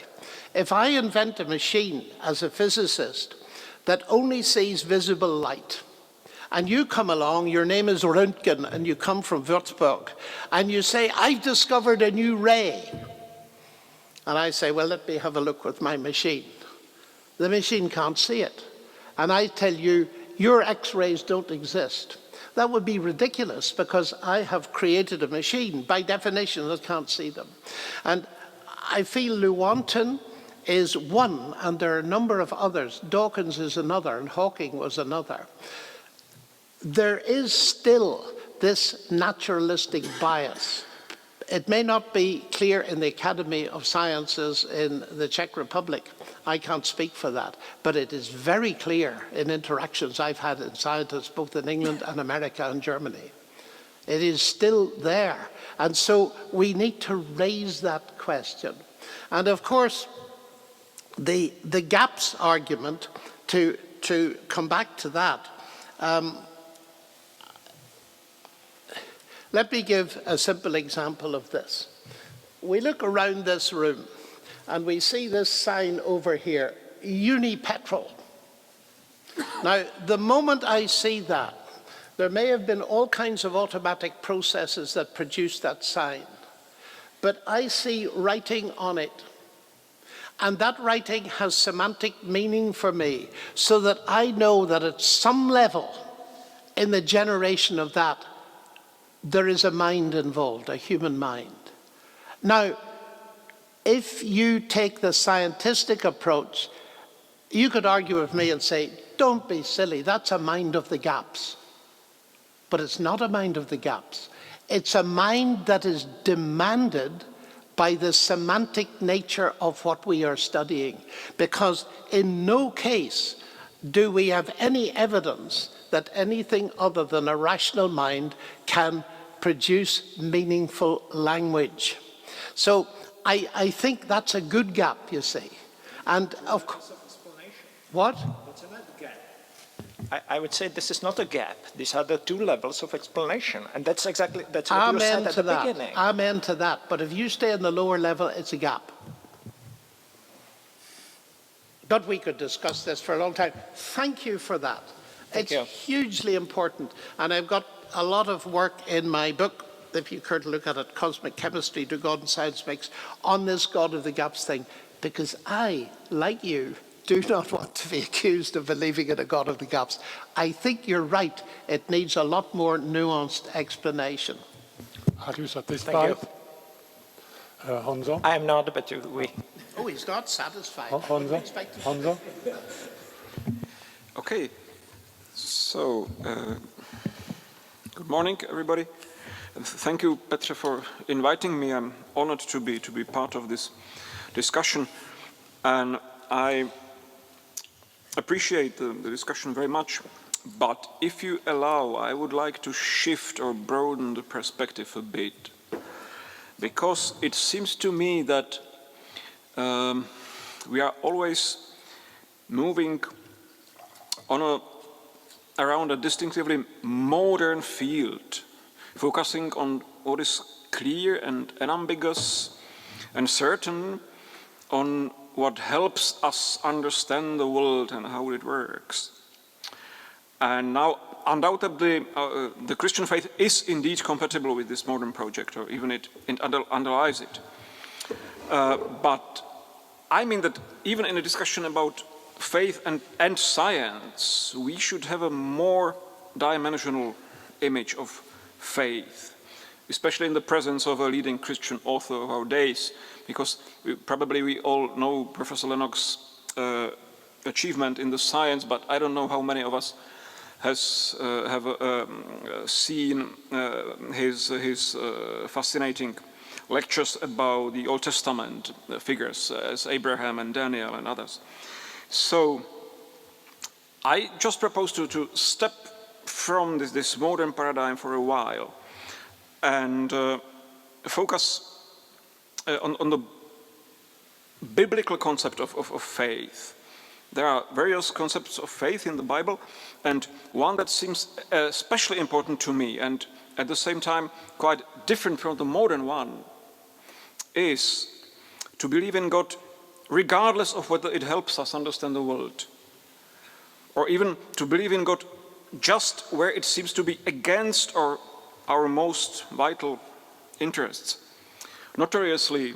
If I invent a machine as a physicist that only sees visible light, and you come along, your name is Röntgen, and you come from Würzburg, and you say, I've discovered a new ray. And I say, well, let me have a look with my machine. The machine can't see it. And I tell you, your X-rays don't exist. That would be ridiculous because I have created a machine, by definition, that can't see them. And I feel Lewontin is one, and there are a number of others. Dawkins is another, and Hawking was another. There is still this naturalistic bias. It may not be clear in the Academy of Sciences in the Czech Republic. I can't speak for that. But it is very clear in interactions I've had with scientists both in England and America and Germany. It is still there. And so we need to raise that question. And of course, the gaps argument, to come back to that, let me give a simple example of this. We look around this room and we see this sign over here, Unipetrol. Now, the moment I see that, there may have been all kinds of automatic processes that produced that sign, but I see writing on it. And that writing has semantic meaning for me, so that I know that at some level in the generation of that, there is a mind involved, a human mind. Now, if you take the scientific approach, you could argue with me and say, don't be silly, that's a mind of the gaps. But it's not a mind of the gaps. It's a mind that is demanded by the semantic nature of what we are studying. Because in no case do we have any evidence that anything other than a rational mind can produce meaningful language. So I think that's a good gap, you see. And of course, what? It's another gap. I would say this is not a gap. These are the two levels of explanation. And that's what you said at the beginning. Amen to that. But if you stay on the lower level, it's a gap. But we could discuss this for a long time. Thank you for that. Thank you. Hugely important. And I've got a lot of work in my book, if you care to look at it, Cosmic Chemistry, Do God and Science Mix, on this God of the Gaps thing, because I, like you, do not want to be accused of believing in a God of the gaps. I think you're right. It needs a lot more nuanced explanation. Are you satisfied? Honzo? I am not, but we... Oh, he's not satisfied. Honzo? Okay, so good morning, everybody. Thank you, Petr, for inviting me. I'm honored to be part of this discussion, and I appreciate the discussion very much. But if you allow, I would like to shift or broaden the perspective a bit, because it seems to me that we are always moving around a distinctively modern field, focusing on what is clear and unambiguous and certain, on what helps us understand the world and how it works. And now, undoubtedly, the Christian faith is indeed compatible with this modern project, or even it underlies it. But I mean that even in a discussion about faith and science, we should have a more dimensional image of faith, especially in the presence of a leading Christian author of our days, because probably we all know Professor Lennox's achievement in the science, but I don't know how many of us have seen his fascinating lectures about the Old Testament figures as Abraham and Daniel and others. So I just propose to step from this modern paradigm for a while and focus on the biblical concept of faith. There are various concepts of faith in the Bible, and one that seems especially important to me and at the same time quite different from the modern one is to believe in God regardless of whether it helps us understand the world, or even to believe in God just where it seems to be against our most vital interests. Notoriously,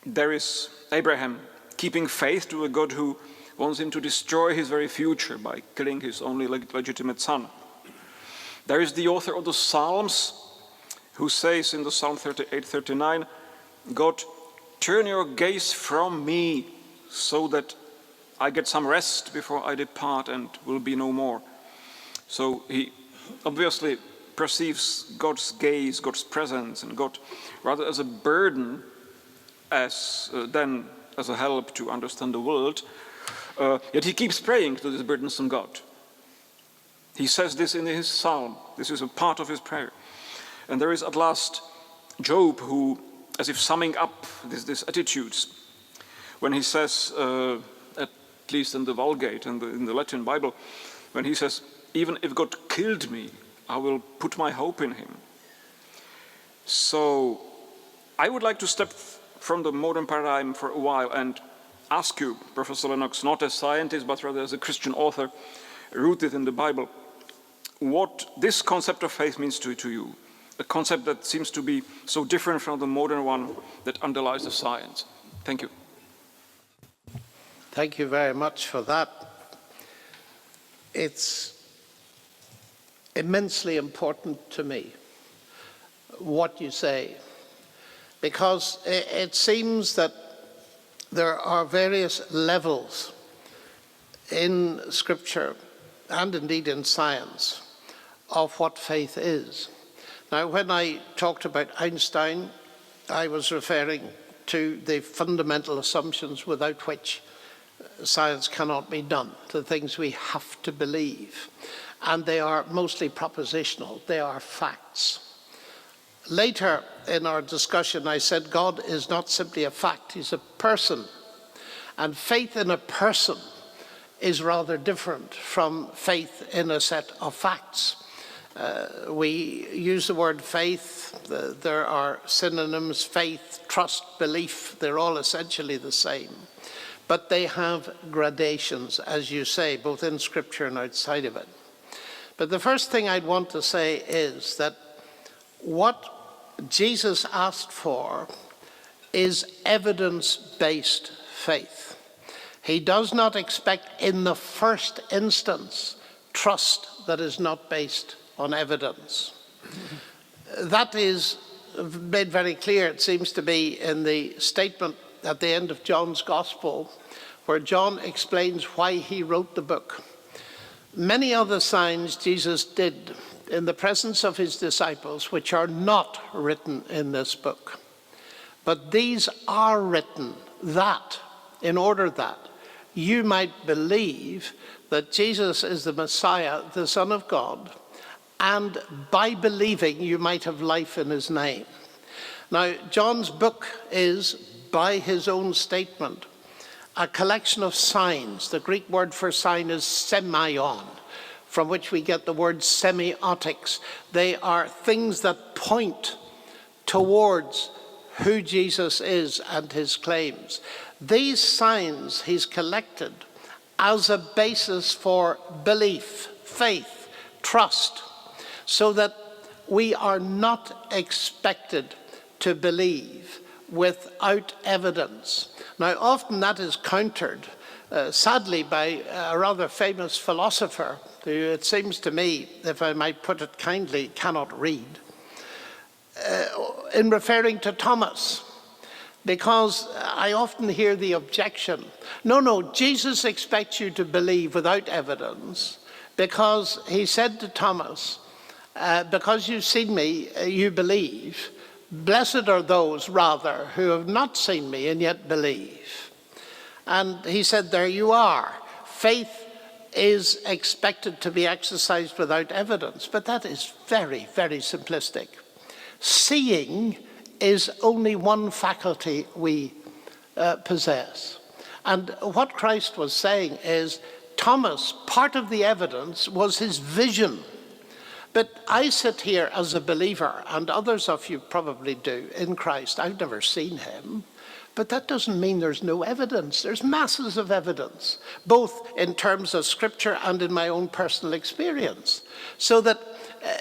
there is Abraham keeping faith to a God who wants him to destroy his very future by killing his only legitimate son. There is the author of the Psalms who says in the Psalm 38:39, God, turn your gaze from me so that I get some rest before I depart and will be no more. So he obviously perceives God's gaze, God's presence, and God rather as a burden than as a help to understand the world. Yet he keeps praying to this burdensome God. He says this in his psalm. This is a part of his prayer. And there is at last Job who, as if summing up these attitudes, when he says, at least in the Vulgate and in the Latin Bible, when he says, even if God killed me, I will put my hope in him. So I would like to step from the modern paradigm for a while and ask you, Professor Lennox, not as a scientist, but rather as a Christian author rooted in the Bible, what this concept of faith means to you, a concept that seems to be so different from the modern one that underlies the science. Thank you. Thank you very much for that. It's immensely important to me what you say, because it seems that there are various levels in Scripture and indeed in science of what faith is. Now, when I talked about Einstein, I was referring to the fundamental assumptions without which science cannot be done, the things we have to believe. And they are mostly propositional, they are facts. Later in our discussion, I said God is not simply a fact, he's a person. And faith in a person is rather different from faith in a set of facts. We use the word faith, there are synonyms, faith, trust, belief, they're all essentially the same. But they have gradations, as you say, both in Scripture and outside of it. But the first thing I'd want to say is that what Jesus asked for is evidence-based faith. He does not expect in the first instance trust that is not based on evidence. That is made very clear, it seems to be, in the statement at the end of John's Gospel, where John explains why he wrote the book. Many other signs Jesus did in the presence of his disciples, which are not written in this book. But these are written that, in order that you might believe that Jesus is the Messiah, the Son of God, and by believing you might have life in his name. Now, John's book is, by his own statement, a collection of signs. The Greek word for sign is semeion, from which we get the word semiotics. They are things that point towards who Jesus is and his claims. These signs he's collected as a basis for belief, faith, trust, so that we are not expected to believe without evidence. Now, often that is countered, sadly, by a rather famous philosopher who, it seems to me, if I might put it kindly, cannot read, in referring to Thomas. Because I often hear the objection, no, Jesus expects you to believe without evidence, because he said to Thomas, because you've seen me, you believe. Blessed are those, rather, who have not seen me and yet believe. And he said, there you are. Faith is expected to be exercised without evidence, but that is very, very simplistic. Seeing is only one faculty we possess. And what Christ was saying is, Thomas, part of the evidence was his vision. But I sit here as a believer, and others of you probably do, in Christ. I've never seen him, But that doesn't mean there's no evidence. There's masses of evidence, both in terms of scripture and in my own personal experience. So that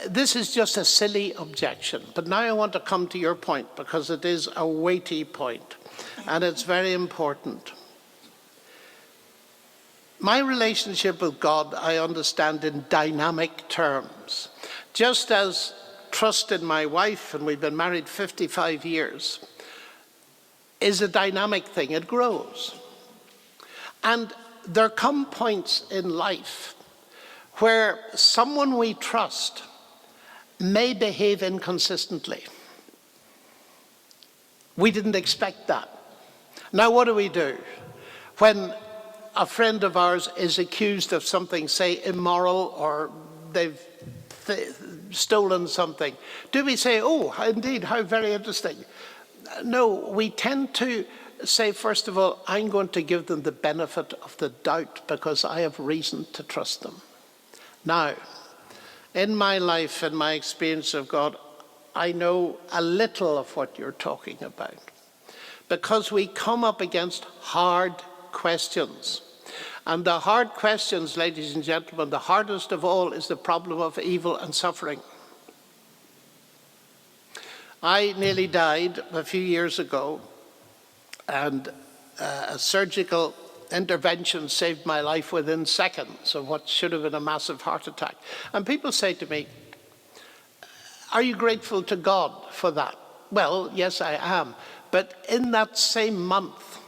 this is just a silly objection. But now I want to come to your point, because it is a weighty point, and it's very important. My relationship with God, I understand in dynamic terms. Just as trust in my wife, and we've been married 55 years, is a dynamic thing, it grows. And there come points in life where someone we trust may behave inconsistently. We didn't expect that. Now what do? When a friend of ours is accused of something, say, immoral, or they've stolen something, do we say, oh, indeed, how very interesting? No, we tend to say, first of all, I'm going to give them the benefit of the doubt because I have reason to trust them. Now, in my life and my experience of God, I know a little of what you're talking about, because we come up against hard questions. And the hard questions, ladies and gentlemen, the hardest of all is the problem of evil and suffering. I nearly died a few years ago, and a surgical intervention saved my life within seconds of what should have been a massive heart attack. And people say to me, are you grateful to God for that? Well, yes, I am. But in that same month,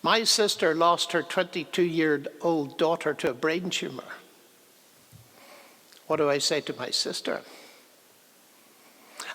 my sister lost her 22-year-old daughter to a brain tumor. What do I say to my sister?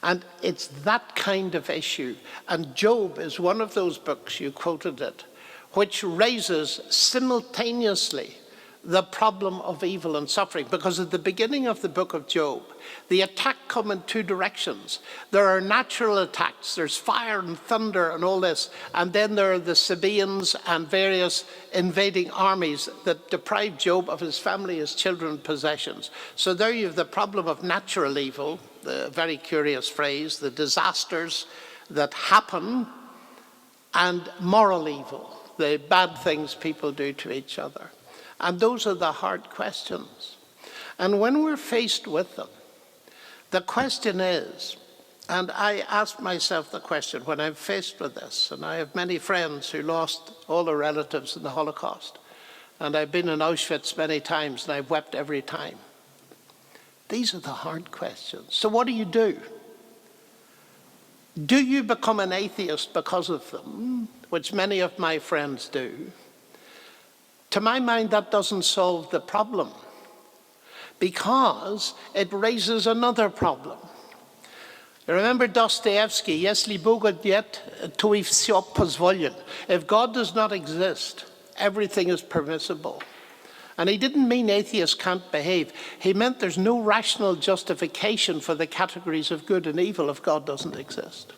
And it's that kind of issue. And Job is one of those books, you quoted it, which raises simultaneously the problem of evil and suffering. Because at the beginning of the book of Job, the attack comes in two directions. There are natural attacks, there's fire and thunder and all this, and then there are the Sabaeans and various invading armies that deprive Job of his family, his children, and possessions. So there you have the problem of natural evil, the very curious phrase, the disasters that happen, and moral evil, the bad things people do to each other. And those are the hard questions. And when we're faced with them, the question is, and I ask myself the question when I'm faced with this, and I have many friends who lost all their relatives in the Holocaust, and I've been in Auschwitz many times, and I've wept every time. These are the hard questions. So what do? Do you become an atheist because of them, which many of my friends do? To my mind, that doesn't solve the problem, because it raises another problem. You remember Dostoevsky, Если Бога нет, то и всё позволено. If God does not exist, everything is permissible. And he didn't mean atheists can't behave. He meant there's no rational justification for the categories of good and evil if God doesn't exist.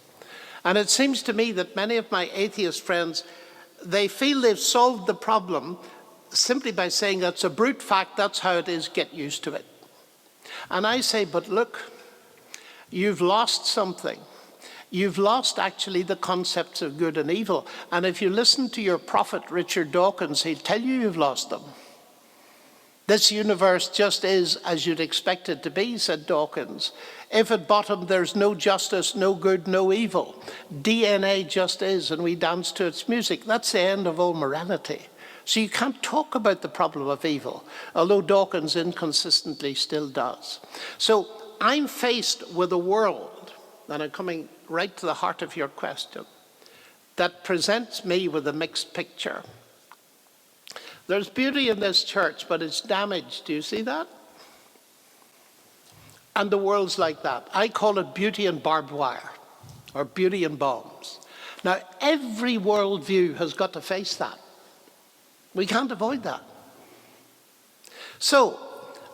And it seems to me that many of my atheist friends, they feel they've solved the problem simply by saying that's a brute fact, that's how it is, get used to it. And I say, but look, you've lost something. You've lost actually the concepts of good and evil. And if you listen to your prophet, Richard Dawkins, he'll tell you you've lost them. This universe just is as you'd expect it to be, said Dawkins. If at bottom there's no justice, no good, no evil, DNA just is, and we dance to its music. That's the end of all morality. So you can't talk about the problem of evil, although Dawkins inconsistently still does. So I'm faced with a world, and I'm coming right to the heart of your question, that presents me with a mixed picture. There's beauty in this church, but it's damaged. Do you see that? And the world's like that. I call it beauty and barbed wire, or beauty and bombs. Now, every worldview has got to face that. We can't avoid that. So,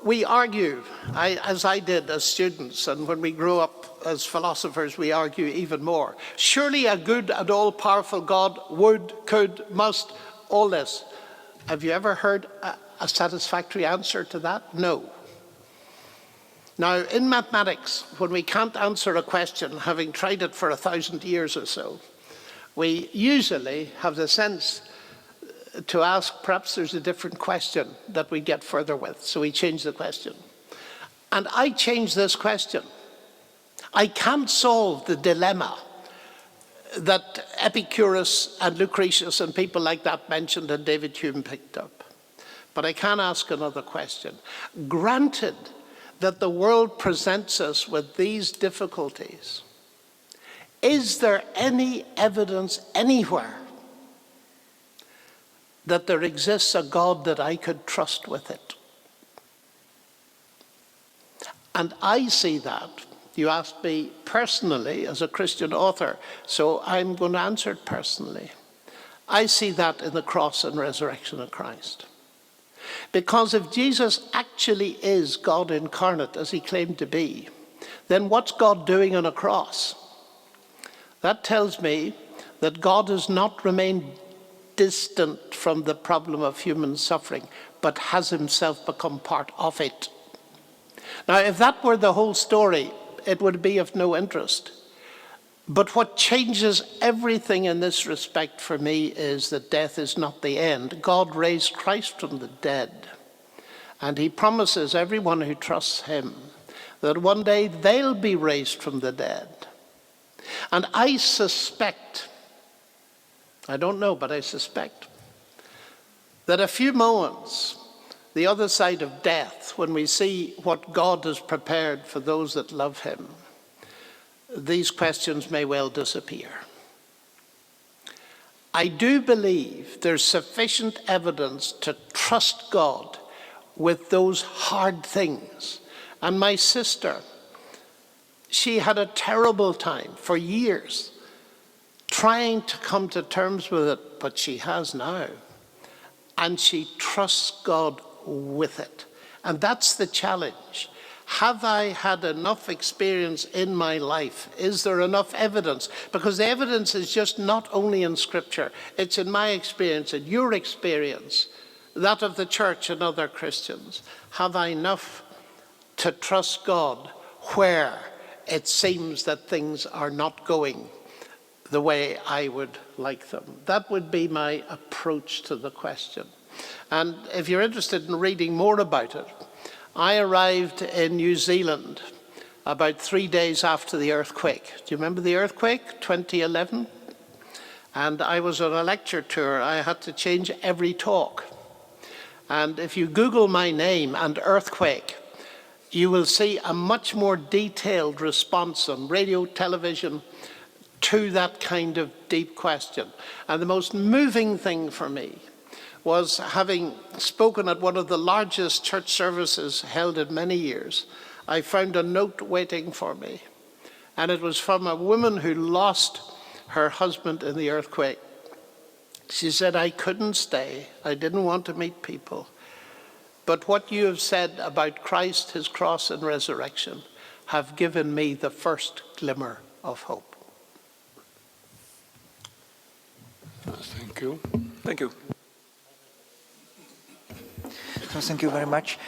we argue, as I did as students, and when we grow up as philosophers, we argue even more. Surely a good and all-powerful God would, could, must, all this. Have you ever heard a satisfactory answer to that? No. Now, in mathematics, when we can't answer a question, having tried it for 1,000 years or so, we usually have the sense to ask, perhaps there's a different question that we get further with, so we change the question. And I change this question. I can't solve the dilemma that Epicurus and Lucretius and people like that mentioned and David Hume picked up. But I can ask another question. Granted that the world presents us with these difficulties, is there any evidence anywhere that there exists a God that I could trust with it? And I see that. You asked me personally as a Christian author, so I'm going to answer it personally. I see that in the cross and resurrection of Christ. Because if Jesus actually is God incarnate, as he claimed to be, then what's God doing on a cross? That tells me that God has not remained distant from the problem of human suffering, but has himself become part of it. Now, if that were the whole story, it would be of no interest. But what changes everything in this respect for me is that death is not the end. God raised Christ from the dead, and he promises everyone who trusts him that one day they'll be raised from the dead. And I suspect, I don't know, but I suspect that a few moments the other side of death, when we see what God has prepared for those that love him, these questions may well disappear. I do believe there's sufficient evidence to trust God with those hard things. And my sister, she had a terrible time for years trying to come to terms with it, but she has now. And she trusts God with it. And that's the challenge. Have I had enough experience in my life? Is there enough evidence? Because the evidence is just not only in Scripture, it's in my experience, in your experience, that of the church and other Christians. Have I enough to trust God where it seems that things are not going the way I would like them? That would be my approach to the question. And if you're interested in reading more about it, I arrived in New Zealand about 3 days after the earthquake. Do you remember the earthquake, 2011? And I was on a lecture tour. I had to change every talk. And if you Google my name and earthquake, you will see a much more detailed response on radio, television, to that kind of deep question. And the most moving thing for me was, having spoken at one of the largest church services held in many years, I found a note waiting for me. And it was from a woman who lost her husband in the earthquake. She said, I couldn't stay. I didn't want to meet people. But what you have said about Christ, his cross and resurrection have given me the first glimmer of hope. Thank you. Thank you. So thank you very much.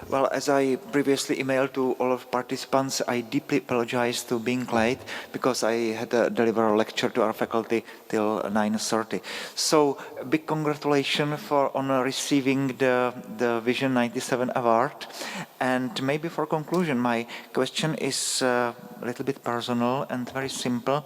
Well, as I previously emailed to all of participants, I deeply apologize to being late because I had to deliver a lecture to our faculty till 9:30. So big congratulations on receiving the Vision 97 award. And maybe for conclusion, my question is a little bit personal and very simple.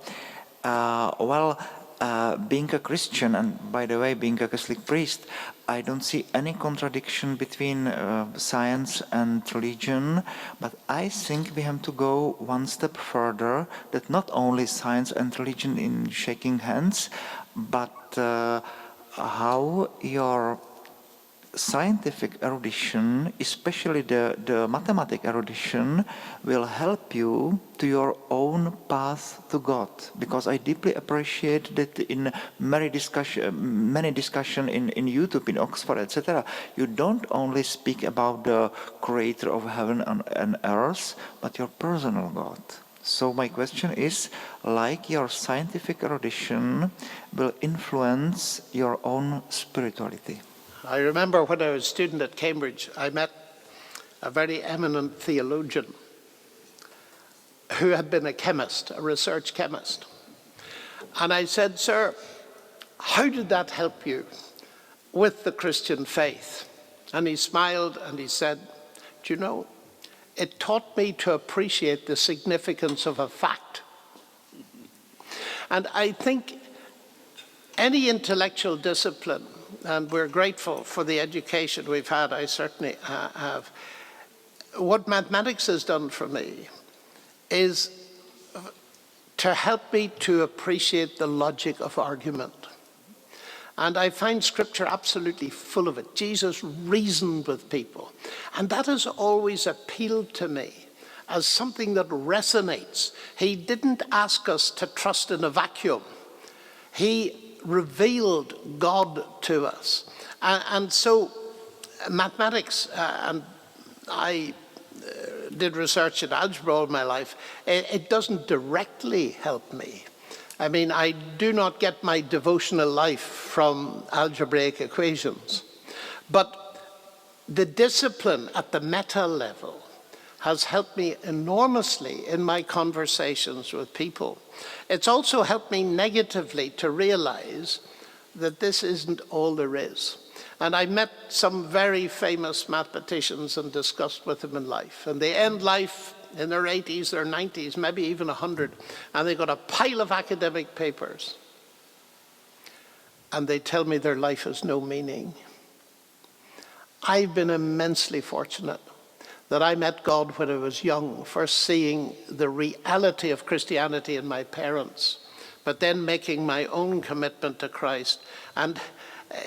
Being a Christian, and by the way, being a Catholic priest, I don't see any contradiction between science and religion, but I think we have to go one step further, that not only science and religion in shaking hands, but how your scientific erudition, especially the mathematic erudition, will help you to your own path to God. Because I deeply appreciate that in many discussion in YouTube, in Oxford, etc., you don't only speak about the creator of heaven and earth, but your personal God. So my question is, like your scientific erudition will influence your own spirituality? I remember when I was a student at Cambridge, I met a very eminent theologian who had been a chemist, a research chemist. And I said, "Sir, how did that help you with the Christian faith?" And he smiled and he said, "Do you know, it taught me to appreciate the significance of a fact." And I think any intellectual discipline, and we're grateful for the education we've had, I certainly have, what mathematics has done for me is to help me to appreciate the logic of argument. And I find Scripture absolutely full of it. Jesus reasoned with people. And that has always appealed to me as something that resonates. He didn't ask us to trust in a vacuum. He revealed God to us. And so mathematics, and I did research in algebra all my life, it doesn't directly help me. I mean, I do not get my devotional life from algebraic equations. But the discipline at the meta level has helped me enormously in my conversations with people. It's also helped me negatively to realize that this isn't all there is. And I met some very famous mathematicians and discussed with them in life. And they end life in their 80s, their 90s, maybe even 100, and they got a pile of academic papers. And they tell me their life has no meaning. I've been immensely fortunate that I met God when I was young, first seeing the reality of Christianity in my parents, but then making my own commitment to Christ. And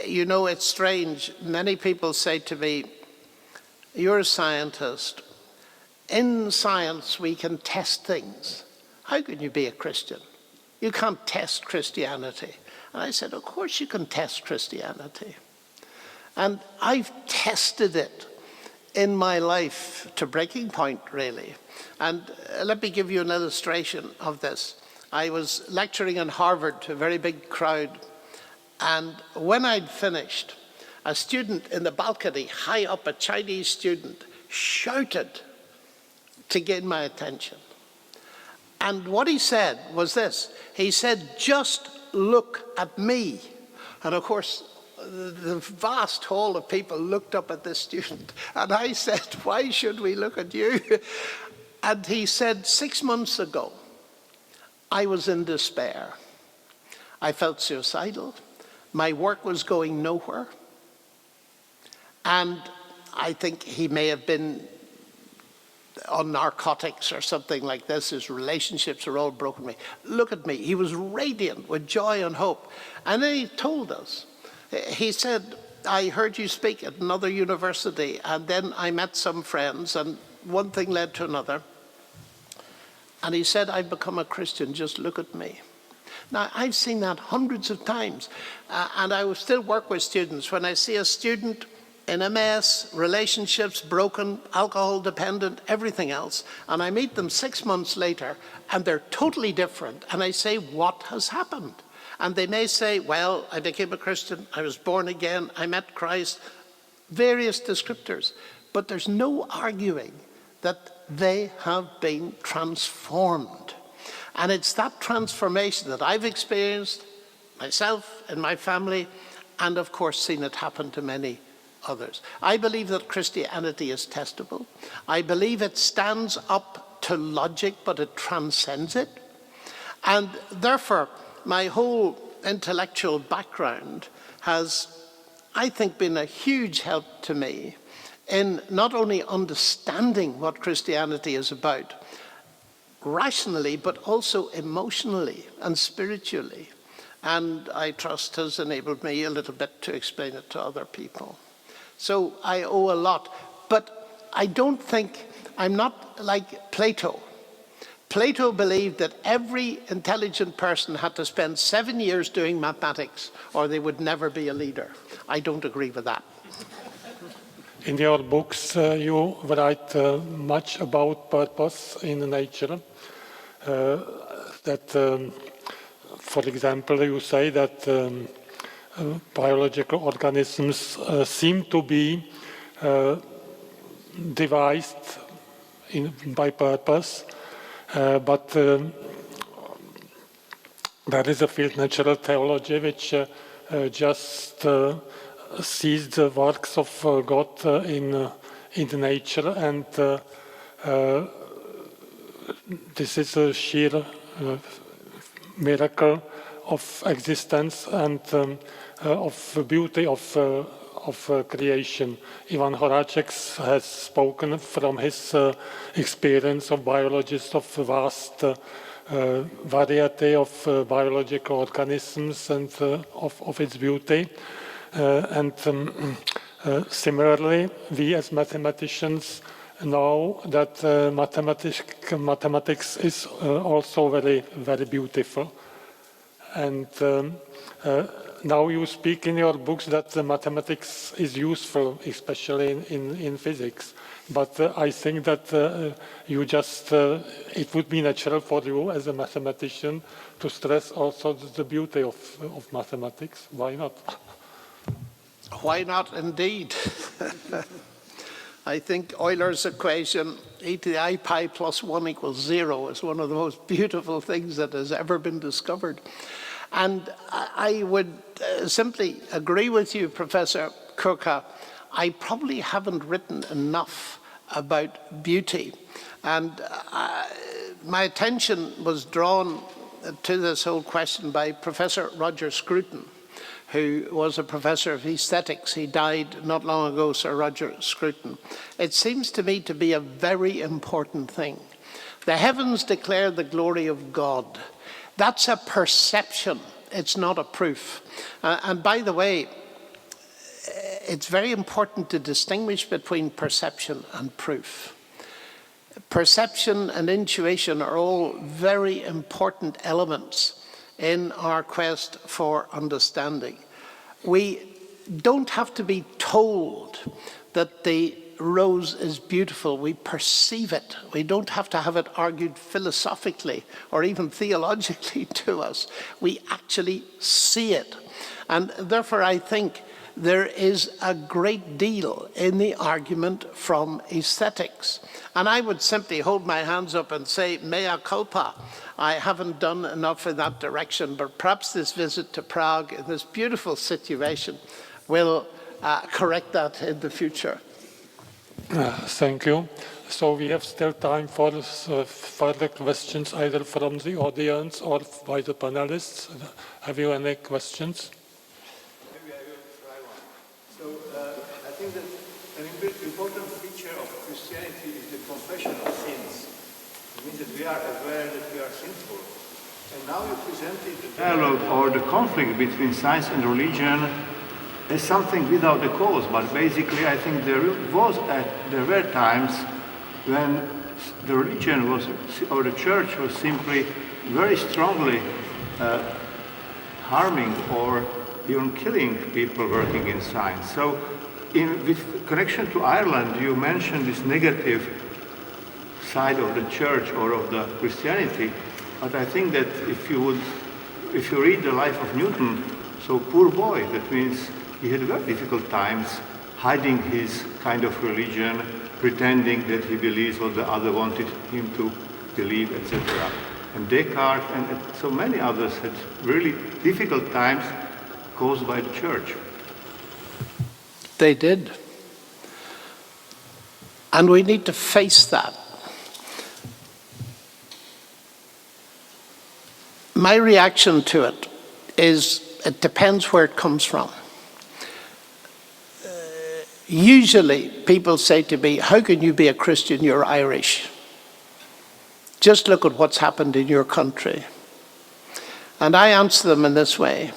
you know, it's strange. Many people say to me, "You're a scientist. In science, we can test things. How can you be a Christian? You can't test Christianity." And I said, "Of course you can test Christianity." And I've tested it in my life to breaking point, really. And let me give you an illustration of this. I was lecturing in Harvard to a very big crowd. And when I'd finished, a student in the balcony, high up, a Chinese student, shouted to gain my attention. And what he said was this. He said, "Just look at me." And of course, the vast hall of people looked up at this student. And I said, "Why should we look at you?" And he said, 6 months ago, I was in despair. I felt suicidal. My work was going nowhere. And I think he may have been on narcotics or something like this. His relationships are all broken. Look at me. He was radiant with joy and hope. And then he told us, he said, "I heard you speak at another university, and then I met some friends, and one thing led to another. And he said, I've become a Christian, just look at me." Now, I've seen that hundreds of times, and I will still work with students. When I see a student in a mess, relationships broken, alcohol dependent, everything else, and I meet them 6 months later, and they're totally different, and I say, "What has happened?" And they may say, "Well, I became a Christian, I was born again, I met Christ," various descriptors. But there's no arguing that they have been transformed. And it's that transformation that I've experienced myself and my family, and of course seen it happen to many others. I believe that Christianity is testable. I believe it stands up to logic, but it transcends it. And therefore, my whole intellectual background has, I think, been a huge help to me in not only understanding what Christianity is about rationally, but also emotionally and spiritually. And I trust has enabled me a little bit to explain it to other people. So I owe a lot. But I don't think, I'm not like Plato. Plato believed that every intelligent person had to spend 7 years doing mathematics or they would never be a leader. I don't agree with that. In your books, you write much about purpose in nature. For example, you say that biological organisms seem to be devised by purpose, but there is a field, natural theology, which just sees the works of God in nature, and this is a sheer miracle of existence and of beauty of creation. Ivan Horáček has spoken from his experience of biologists of vast variety of biological organisms and of its beauty. Similarly, we as mathematicians know that mathematics is also very, very beautiful. And now you speak in your books that the mathematics is useful, especially in physics. But I think that you just, it would be natural for you as a mathematician to stress also the beauty of mathematics. Why not? Why not, indeed? I think Euler's equation, e to the I pi plus 1 equals 0, is one of the most beautiful things that has ever been discovered. And I would simply agree with you, Professor Kůrka. I probably haven't written enough about beauty. And my attention was drawn to this whole question by Professor Roger Scruton, who was a professor of aesthetics. He died not long ago, Sir Roger Scruton. It seems to me to be a very important thing. The heavens declare the glory of God. That's a perception, it's not a proof. And by the way, it's very important to distinguish between perception and proof. Perception and intuition are all very important elements in our quest for understanding. We don't have to be told that the rose is beautiful. We perceive it. We don't have to have it argued philosophically or even theologically to us. We actually see it. And therefore, I think there is a great deal in the argument from aesthetics. And I would simply hold my hands up and say, mea culpa. I haven't done enough in that direction, but perhaps this visit to Prague in this beautiful situation will correct that in the future. Thank you. So we have still time for further questions, either from the audience or by the panelists. Have you any questions? Maybe I will try one. So I think that an important feature of Christianity is the confession of sins. It means that we are aware that we are sinful. And now you presented the dialogue or the conflict between science and religion as something without a cause, but basically I think there were times when the religion was, or the church was simply very strongly harming or even killing people working in science. So with connection to Ireland, you mentioned this negative side of the church or of the Christianity, but I think that if you read the life of Newton, so poor boy, that means he had very difficult times hiding his kind of religion, pretending that he believes what the other wanted him to believe, etc. And Descartes and so many others had really difficult times caused by the church. They did. And we need to face that. My reaction to it is, it depends where it comes from. Usually people say to me, how can you be a Christian? You're Irish. Just look at what's happened in your country. And I answer them in this way.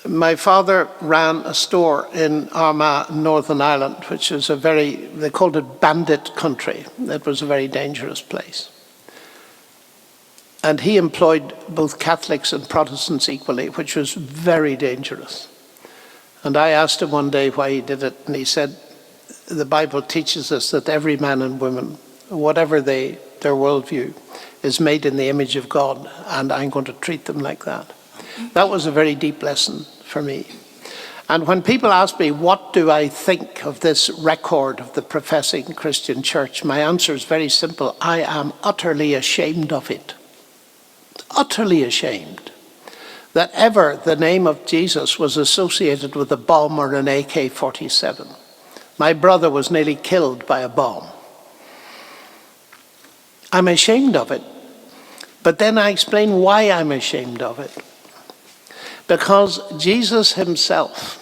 My father ran a store in Armagh, Northern Ireland, which is they called it bandit country. It was a very dangerous place. And he employed both Catholics and Protestants equally, which was very dangerous. And I asked him one day why he did it, and he said, the Bible teaches us that every man and woman, whatever their worldview, is made in the image of God, and I'm going to treat them like that. That was a very deep lesson for me. And when people ask me, what do I think of this record of the professing Christian church, my answer is very simple. I am utterly ashamed of it. utterly ashamed that ever the name of Jesus was associated with a bomb or an AK-47. My brother was nearly killed by a bomb. I'm ashamed of it, but then I explain why I'm ashamed of it. Because Jesus himself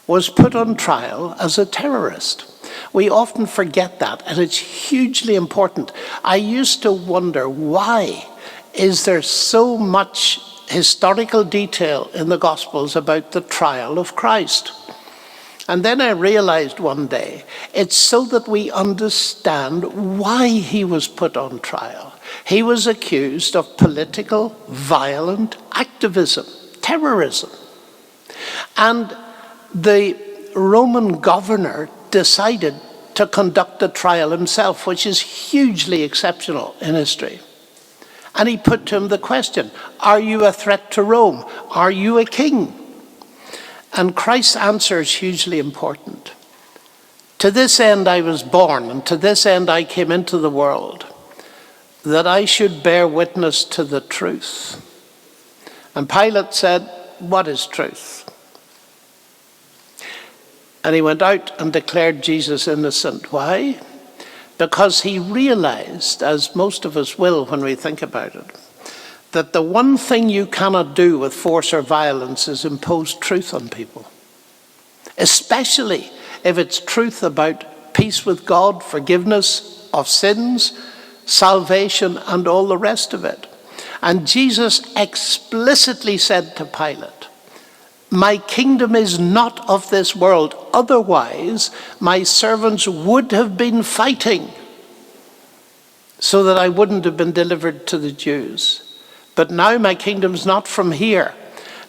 was put on trial as a terrorist. We often forget that, and it's hugely important. I used to wonder, why is there so much historical detail in the Gospels about the trial of Christ? And then I realized one day, it's so that we understand why he was put on trial. He was accused of political, violent activism, terrorism. And the Roman governor decided to conduct the trial himself, which is hugely exceptional in history. And he put to him the question, are you a threat to Rome? Are you a king? And Christ's answer is hugely important. To this end I was born, and to this end I came into the world, that I should bear witness to the truth. And Pilate said, what is truth? And he went out and declared Jesus innocent. Why? Because he realized, as most of us will when we think about it, that the one thing you cannot do with force or violence is impose truth on people. Especially if it's truth about peace with God, forgiveness of sins, salvation, and all the rest of it. And Jesus explicitly said to Pilate, my kingdom is not of this world, otherwise my servants would have been fighting so that I wouldn't have been delivered to the Jews. But now my kingdom's not from here.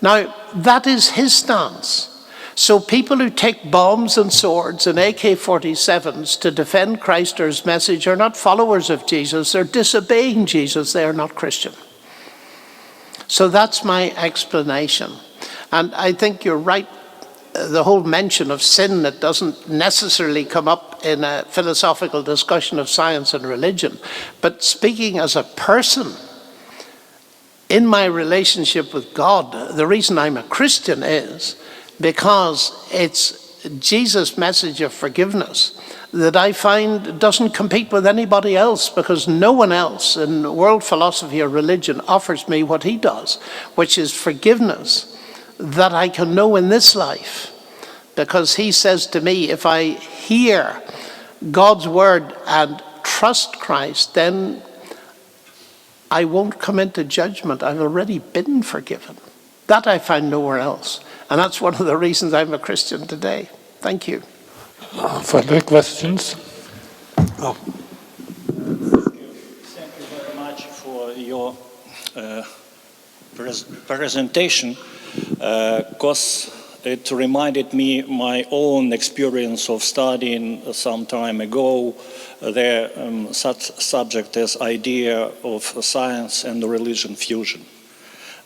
Now, that is his stance. So people who take bombs and swords and AK-47s to defend Christ or his message are not followers of Jesus, they're disobeying Jesus, they are not Christian. So that's my explanation. And I think you're right, the whole mention of sin that doesn't necessarily come up in a philosophical discussion of science and religion. But speaking as a person, in my relationship with God, the reason I'm a Christian is because it's Jesus' message of forgiveness that I find doesn't compete with anybody else, because no one else in world philosophy or religion offers me what he does, which is forgiveness that I can know in this life. Because he says to me, if I hear God's word and trust Christ, then I won't come into judgment. I've already been forgiven. That I find nowhere else. And that's one of the reasons I'm a Christian today. Thank you. Further questions? Oh. Thank you very much for your presentation, because it reminded me my own experience of studying some time ago such subject as idea of science and religion fusion.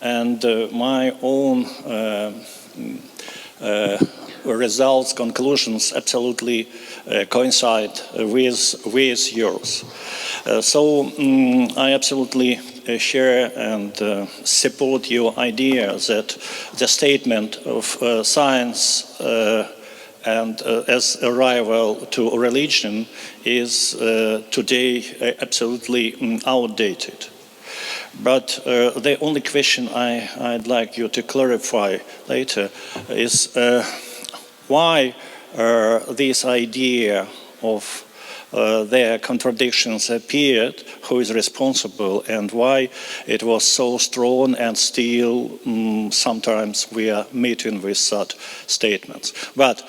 And my own results, conclusions absolutely coincide with yours. So I absolutely share and support your idea that the statement of science and as a rival to religion is today absolutely outdated. But the only question I'd like you to clarify later is why this idea of their contradictions appeared, who is responsible, and why it was so strong, and still sometimes we are meeting with such statements. But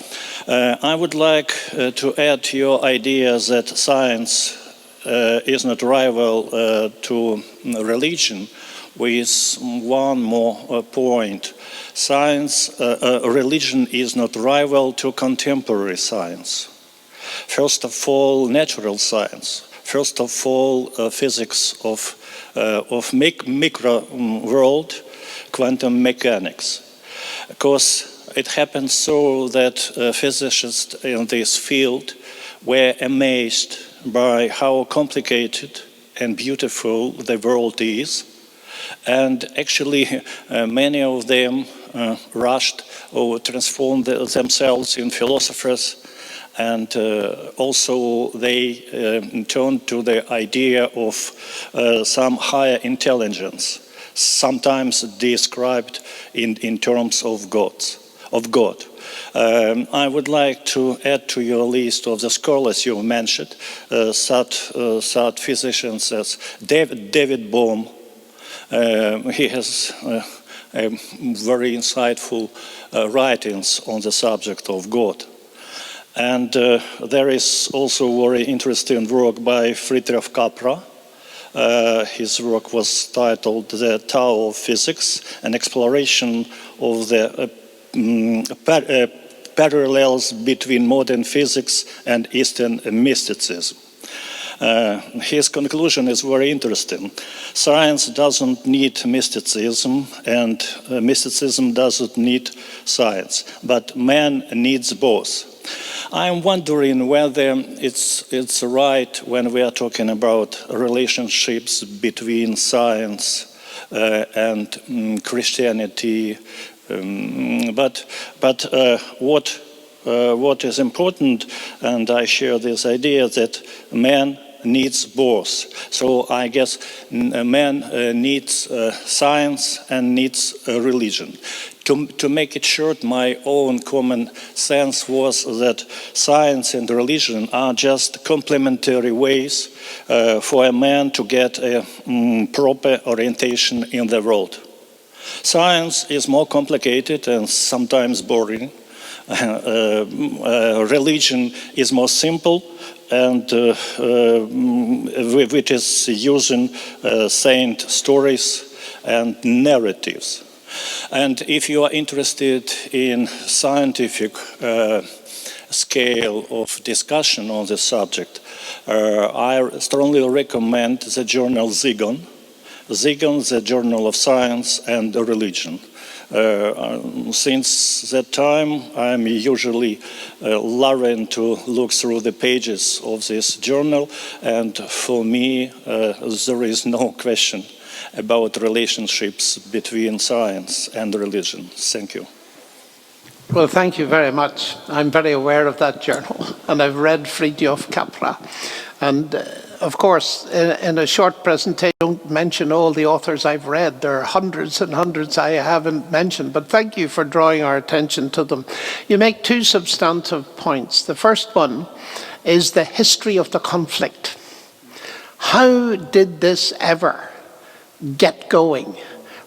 I would like to add to your idea that science is not rival to religion with one more point. Science, religion is not rival to contemporary science. First of all, natural science. First of all, physics of micro world, quantum mechanics. Because it happens so that physicists in this field were amazed by how complicated and beautiful the world is, And actually, many of them rushed or transformed themselves in philosophers, and also they turned to the idea of some higher intelligence, sometimes described in terms of God. I would like to add to your list of the scholars you mentioned such physicians as David Bohm. He has very insightful writings on the subject of God. And there is also very interesting work by Friedrich Capra. His work was titled The Tao of Physics, an exploration of the parallels between modern physics and Eastern mysticism. His conclusion is very interesting. Science doesn't need mysticism, and mysticism doesn't need science, but man needs both. I'm wondering whether it's right when we are talking about relationships between science and Christianity, but what is important, and I share this idea, that man needs both. So I guess man needs science and needs religion. To make it short, my own common sense was that science and religion are just complementary ways for a man to get a proper orientation in the world. Science is more complicated and sometimes boring. Religion is more simple, and which is using saint stories and narratives. And if you are interested in scientific scale of discussion on the subject, I strongly recommend the journal Zygon, the Journal of Science and Religion. Since that time, I'm usually learning to look through the pages of this journal, and for me, there is no question about relationships between science and religion. Thank you. Well, thank you very much. I'm very aware of that journal, and I've read Friedrich Capra. And of course, in a short presentation, I don't mention all the authors I've read. There are hundreds and hundreds I haven't mentioned, but thank you for drawing our attention to them. You make two substantive points. The first one is the history of the conflict. How did this ever get going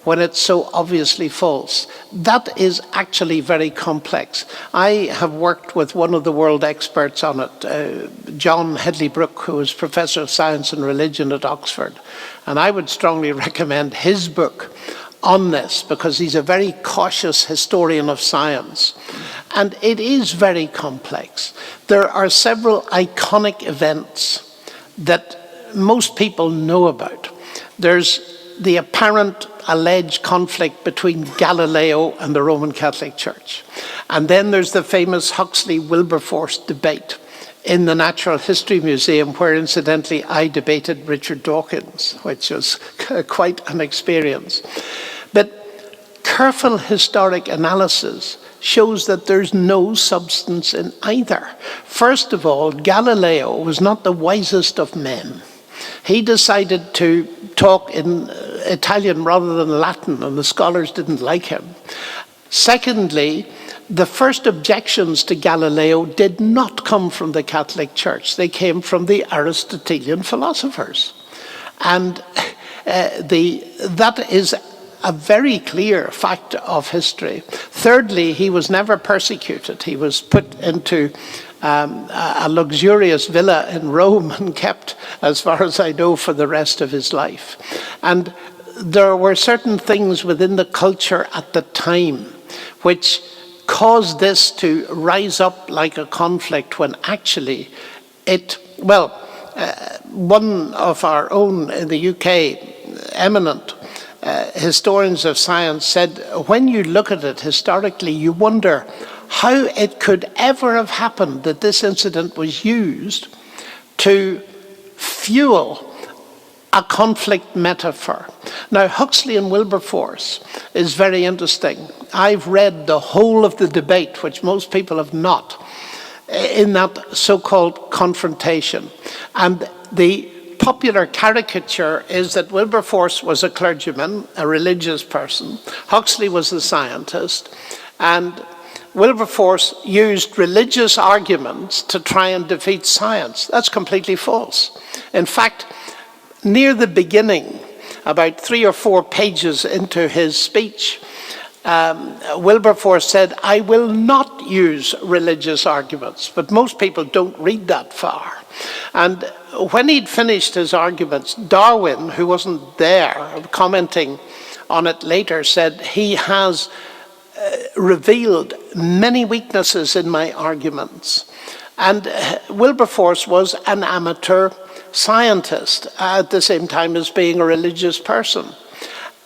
when it's so obviously false? That is actually very complex. I have worked with one of the world experts on it, John Hedley-Brooke, who is Professor of Science and Religion at Oxford. And I would strongly recommend his book on this, because he's a very cautious historian of science. And it is very complex. There are several iconic events that most people know about. There's the apparent alleged conflict between Galileo and the Roman Catholic Church. And then there's the famous Huxley-Wilberforce debate in the Natural History Museum, where incidentally I debated Richard Dawkins, which was quite an experience. But careful historic analysis shows that there's no substance in either. First of all, Galileo was not the wisest of men. He decided to talk in Italian rather than Latin, and the scholars didn't like him. Secondly, the first objections to Galileo did not come from the Catholic Church. They came from the Aristotelian philosophers. And that is a very clear fact of history. Thirdly, he was never persecuted. He was put into a luxurious villa in Rome and kept, as far as I know, for the rest of his life. And there were certain things within the culture at the time which caused this to rise up like a conflict, when actually one of our own in the UK, eminent historians of science, said when you look at it historically, you wonder how it could ever have happened that this incident was used to fuel a conflict metaphor. Now, Huxley and Wilberforce is very interesting. I've read the whole of the debate, which most people have not, in that so-called confrontation. And the popular caricature is that Wilberforce was a clergyman, a religious person. Huxley was a scientist. And Wilberforce used religious arguments to try and defeat science. That's completely false. In fact, near the beginning, about 3 or 4 pages into his speech, Wilberforce said, "I will not use religious arguments," but most people don't read that far. And when he'd finished his arguments, Darwin, who wasn't there, commenting on it later, said, "He has revealed many weaknesses in my arguments." And Wilberforce was an amateur scientist at the same time as being a religious person.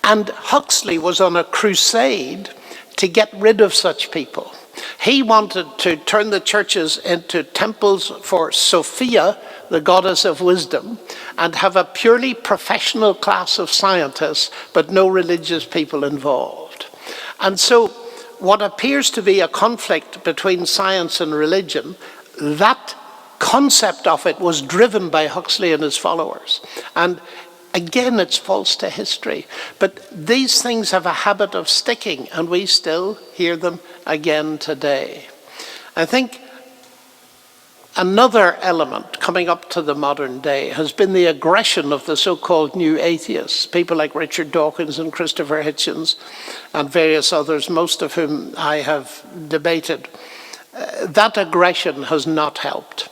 And Huxley was on a crusade to get rid of such people. He wanted to turn the churches into temples for Sophia, the goddess of wisdom, and have a purely professional class of scientists, but no religious people involved. And so what appears to be a conflict between science and religion, that concept of it was driven by Huxley and his followers. And again, it's false to history. But these things have a habit of sticking, and we still hear them again today. I think another element coming up to the modern day has been the aggression of the so-called new atheists, people like Richard Dawkins and Christopher Hitchens and various others, most of whom I have debated. That aggression has not helped,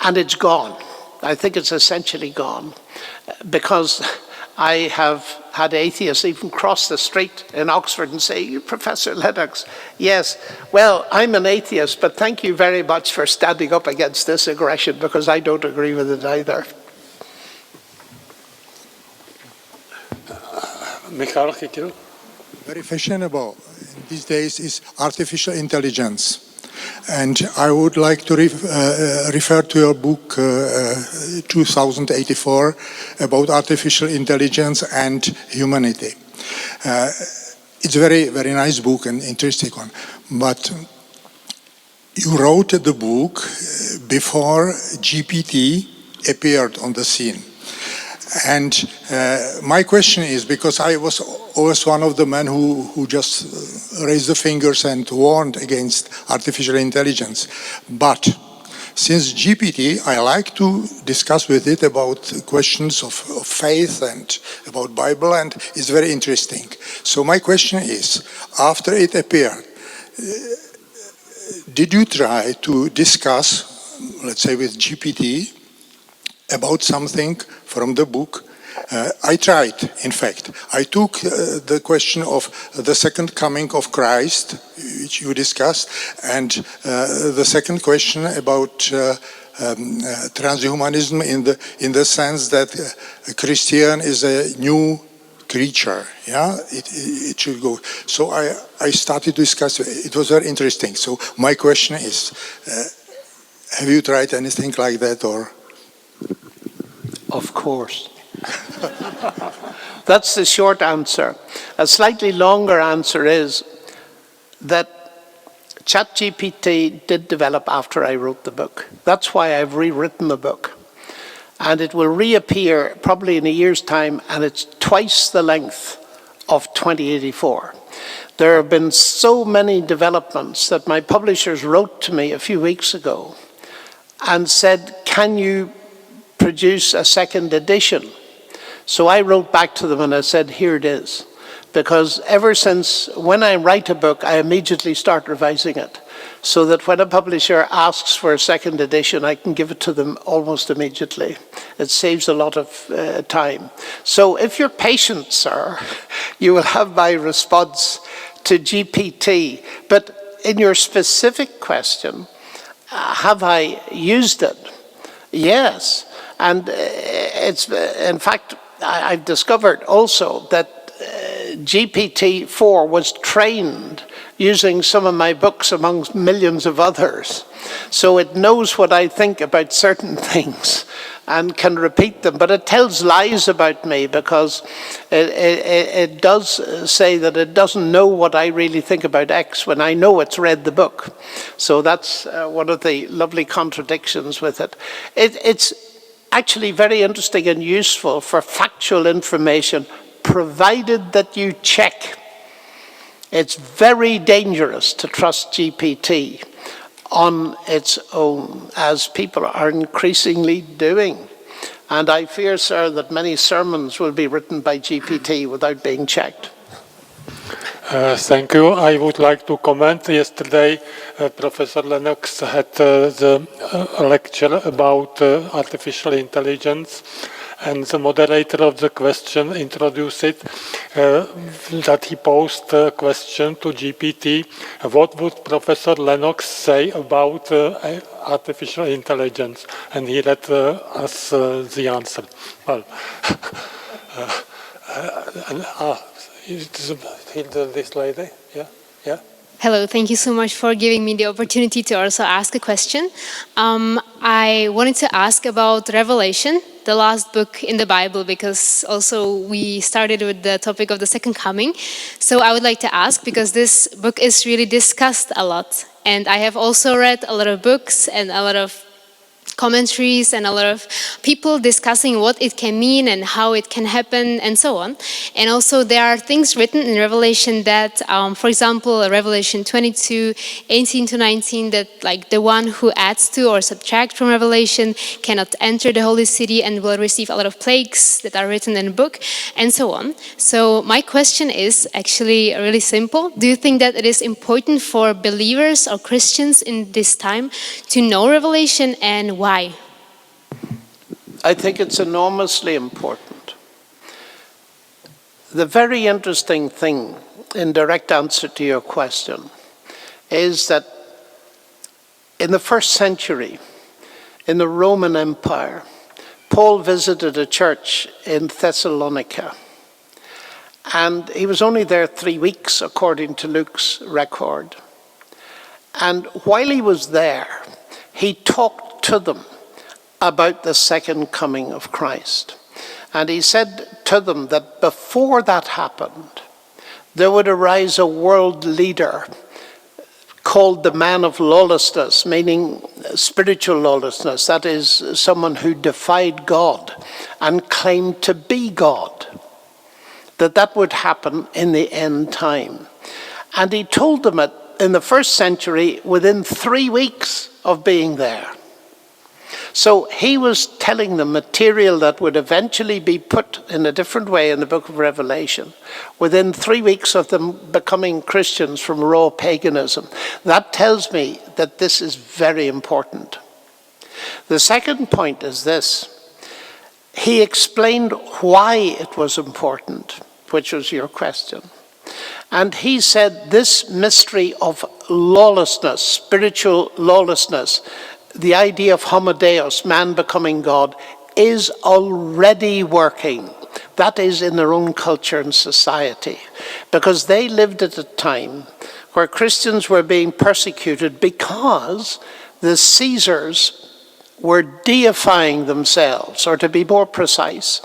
and it's gone. I think it's essentially gone, because I have had atheists even cross the street in Oxford and say, "Professor Lennox, yes, well, I'm an atheist, but thank you very much for standing up against this aggression, because I don't agree with it either." Michal Chytil. Very fashionable these days is artificial intelligence. And I would like to refer to your book 2084 about artificial intelligence and humanity. It's a very, very nice book and interesting one. But you wrote the book before GPT appeared on the scene. And my question is, because I was always one of the men who just raised the fingers and warned against artificial intelligence. But since GPT, I like to discuss with it about questions of faith and about Bible, and it's very interesting. So my question is, after it appeared, did you try to discuss, let's say with GPT, about something from the book? I tried, in fact. I took the question of the second coming of Christ, which you discussed, and the second question about transhumanism in the sense that a Christian is a new creature. Yeah, it should go. So I started to discuss. It was very interesting. So my question is, have you tried anything like that, or? Of course. That's the short answer. A slightly longer answer is that ChatGPT did develop after I wrote the book. That's why I've rewritten the book. And it will reappear probably in a year's time, and it's twice the length of 2084. There have been so many developments that my publishers wrote to me a few weeks ago and said, "Can you produce a second edition?" So I wrote back to them and I said, "Here it is." Because ever since, when I write a book, I immediately start revising it, so that when a publisher asks for a second edition, I can give it to them almost immediately. It saves a lot of time. So if you're patient, sir, you will have my response to GPT. But in your specific question, have I used it? Yes. And it's, in fact, I've discovered also that GPT-4 was trained using some of my books amongst millions of others. So it knows what I think about certain things and can repeat them, but it tells lies about me because it does say that it doesn't know what I really think about X when I know it's read the book. So that's one of the lovely contradictions with it. It's actually very interesting and useful for factual information, provided that you check. It's very dangerous to trust GPT on its own, as people are increasingly doing. And I fear, sir, that many sermons will be written by GPT without being checked. Thank you. I would like to comment. Yesterday, Professor Lennox had the lecture about artificial intelligence, and the moderator of the question introduced it, that he posed a question to GPT. What would Professor Lennox say about artificial intelligence? And he read us the answer. Well, this lady, yeah. Hello, thank you so much for giving me the opportunity to also ask a question. I wanted to ask about Revelation, the last book in the Bible, because also we started with the topic of the second coming. So I would like to ask, because this book is really discussed a lot, and I have also read a lot of books and a lot of commentaries and a lot of people discussing what it can mean and how it can happen and so on. And also there are things written in Revelation that, for example, Revelation 22, 18 to 19, that like the one who adds to or subtract from Revelation cannot enter the holy city and will receive a lot of plagues that are written in the book and so on. So my question is actually really simple. Do you think that it is important for believers or Christians in this time to know Revelation, and why? I think it's enormously important. The very interesting thing, in direct answer to your question, is that in the first century, in the Roman Empire, Paul visited a church in Thessalonica. And he was only there 3 weeks, according to Luke's record. And while he was there, he talked to them about the second coming of Christ. And he said to them that before that happened, there would arise a world leader called the man of lawlessness, meaning spiritual lawlessness. That is, someone who defied God and claimed to be God. That would happen in the end time. And he told them in the first century, within 3 weeks of being there. So he was telling them material that would eventually be put in a different way in the book of Revelation, within 3 weeks of them becoming Christians from raw paganism. That tells me that this is very important. The second point is this. He explained why it was important, which was your question. And he said this mystery of lawlessness, spiritual lawlessness, the idea of homodeus, man becoming God, is already working. That is in their own culture and society. Because they lived at a time where Christians were being persecuted because the Caesars were deifying themselves, or to be more precise,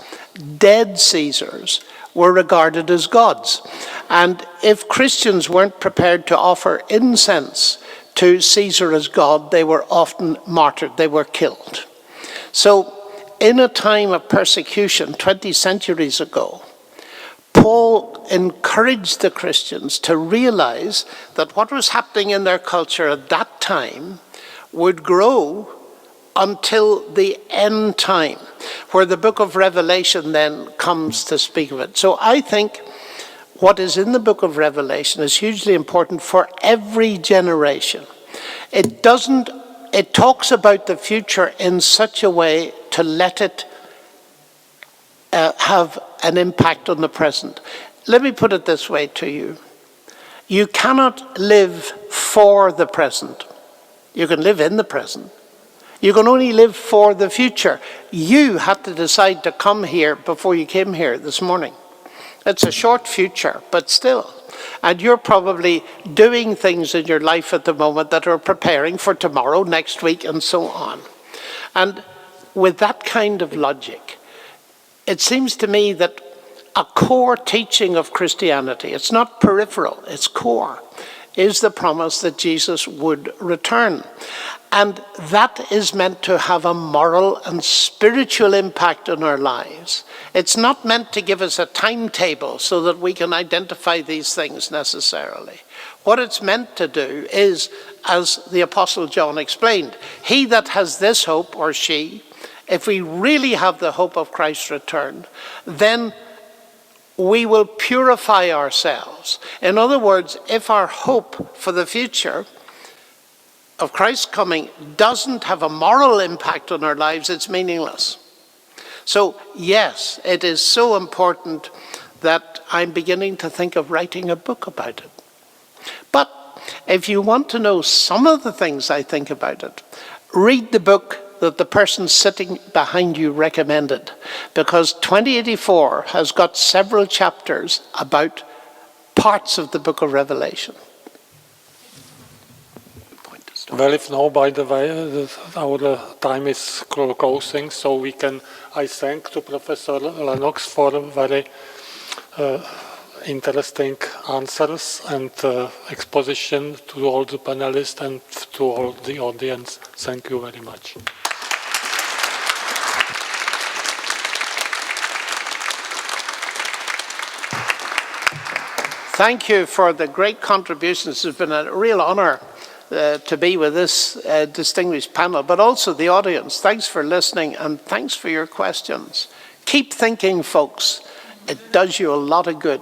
dead Caesars were regarded as gods. And if Christians weren't prepared to offer incense to Caesar as God, they were often martyred, they were killed. So in a time of persecution 20 centuries ago, Paul encouraged the Christians to realize that what was happening in their culture at that time would grow until the end time, where the book of Revelation then comes to speak of it. So I think what is in the book of Revelation is hugely important for every generation. It talks about the future in such a way to let it have an impact on the present. Let me put it this way to you. You cannot live for the present. You can live in the present. You can only live for the future. You had to decide to come here before you came here this morning. It's a short future, but still. And you're probably doing things in your life at the moment that are preparing for tomorrow, next week, and so on. And with that kind of logic, it seems to me that a core teaching of Christianity, it's not peripheral, it's core, is the promise that Jesus would return. And that is meant to have a moral and spiritual impact on our lives. It's not meant to give us a timetable so that we can identify these things necessarily. What it's meant to do is, as the Apostle John explained, he that has this hope, or she, if we really have the hope of Christ's return, then we will purify ourselves. In other words, if our hope for the future of Christ's coming doesn't have a moral impact on our lives, it's meaningless. So yes, it is so important that I'm beginning to think of writing a book about it. But if you want to know some of the things I think about it, read the book that the person sitting behind you recommended, because 2084 has got several chapters about parts of the book of Revelation. Well, if now, by the way, our time is closing, so we can, I thank to Professor Lennox for very interesting answers and exposition to all the panelists and to all the audience. Thank you very much. Thank you for the great contributions. It's been a real honor to be with this distinguished panel, but also the audience. Thanks for listening and thanks for your questions. Keep thinking, folks. It does you a lot of good.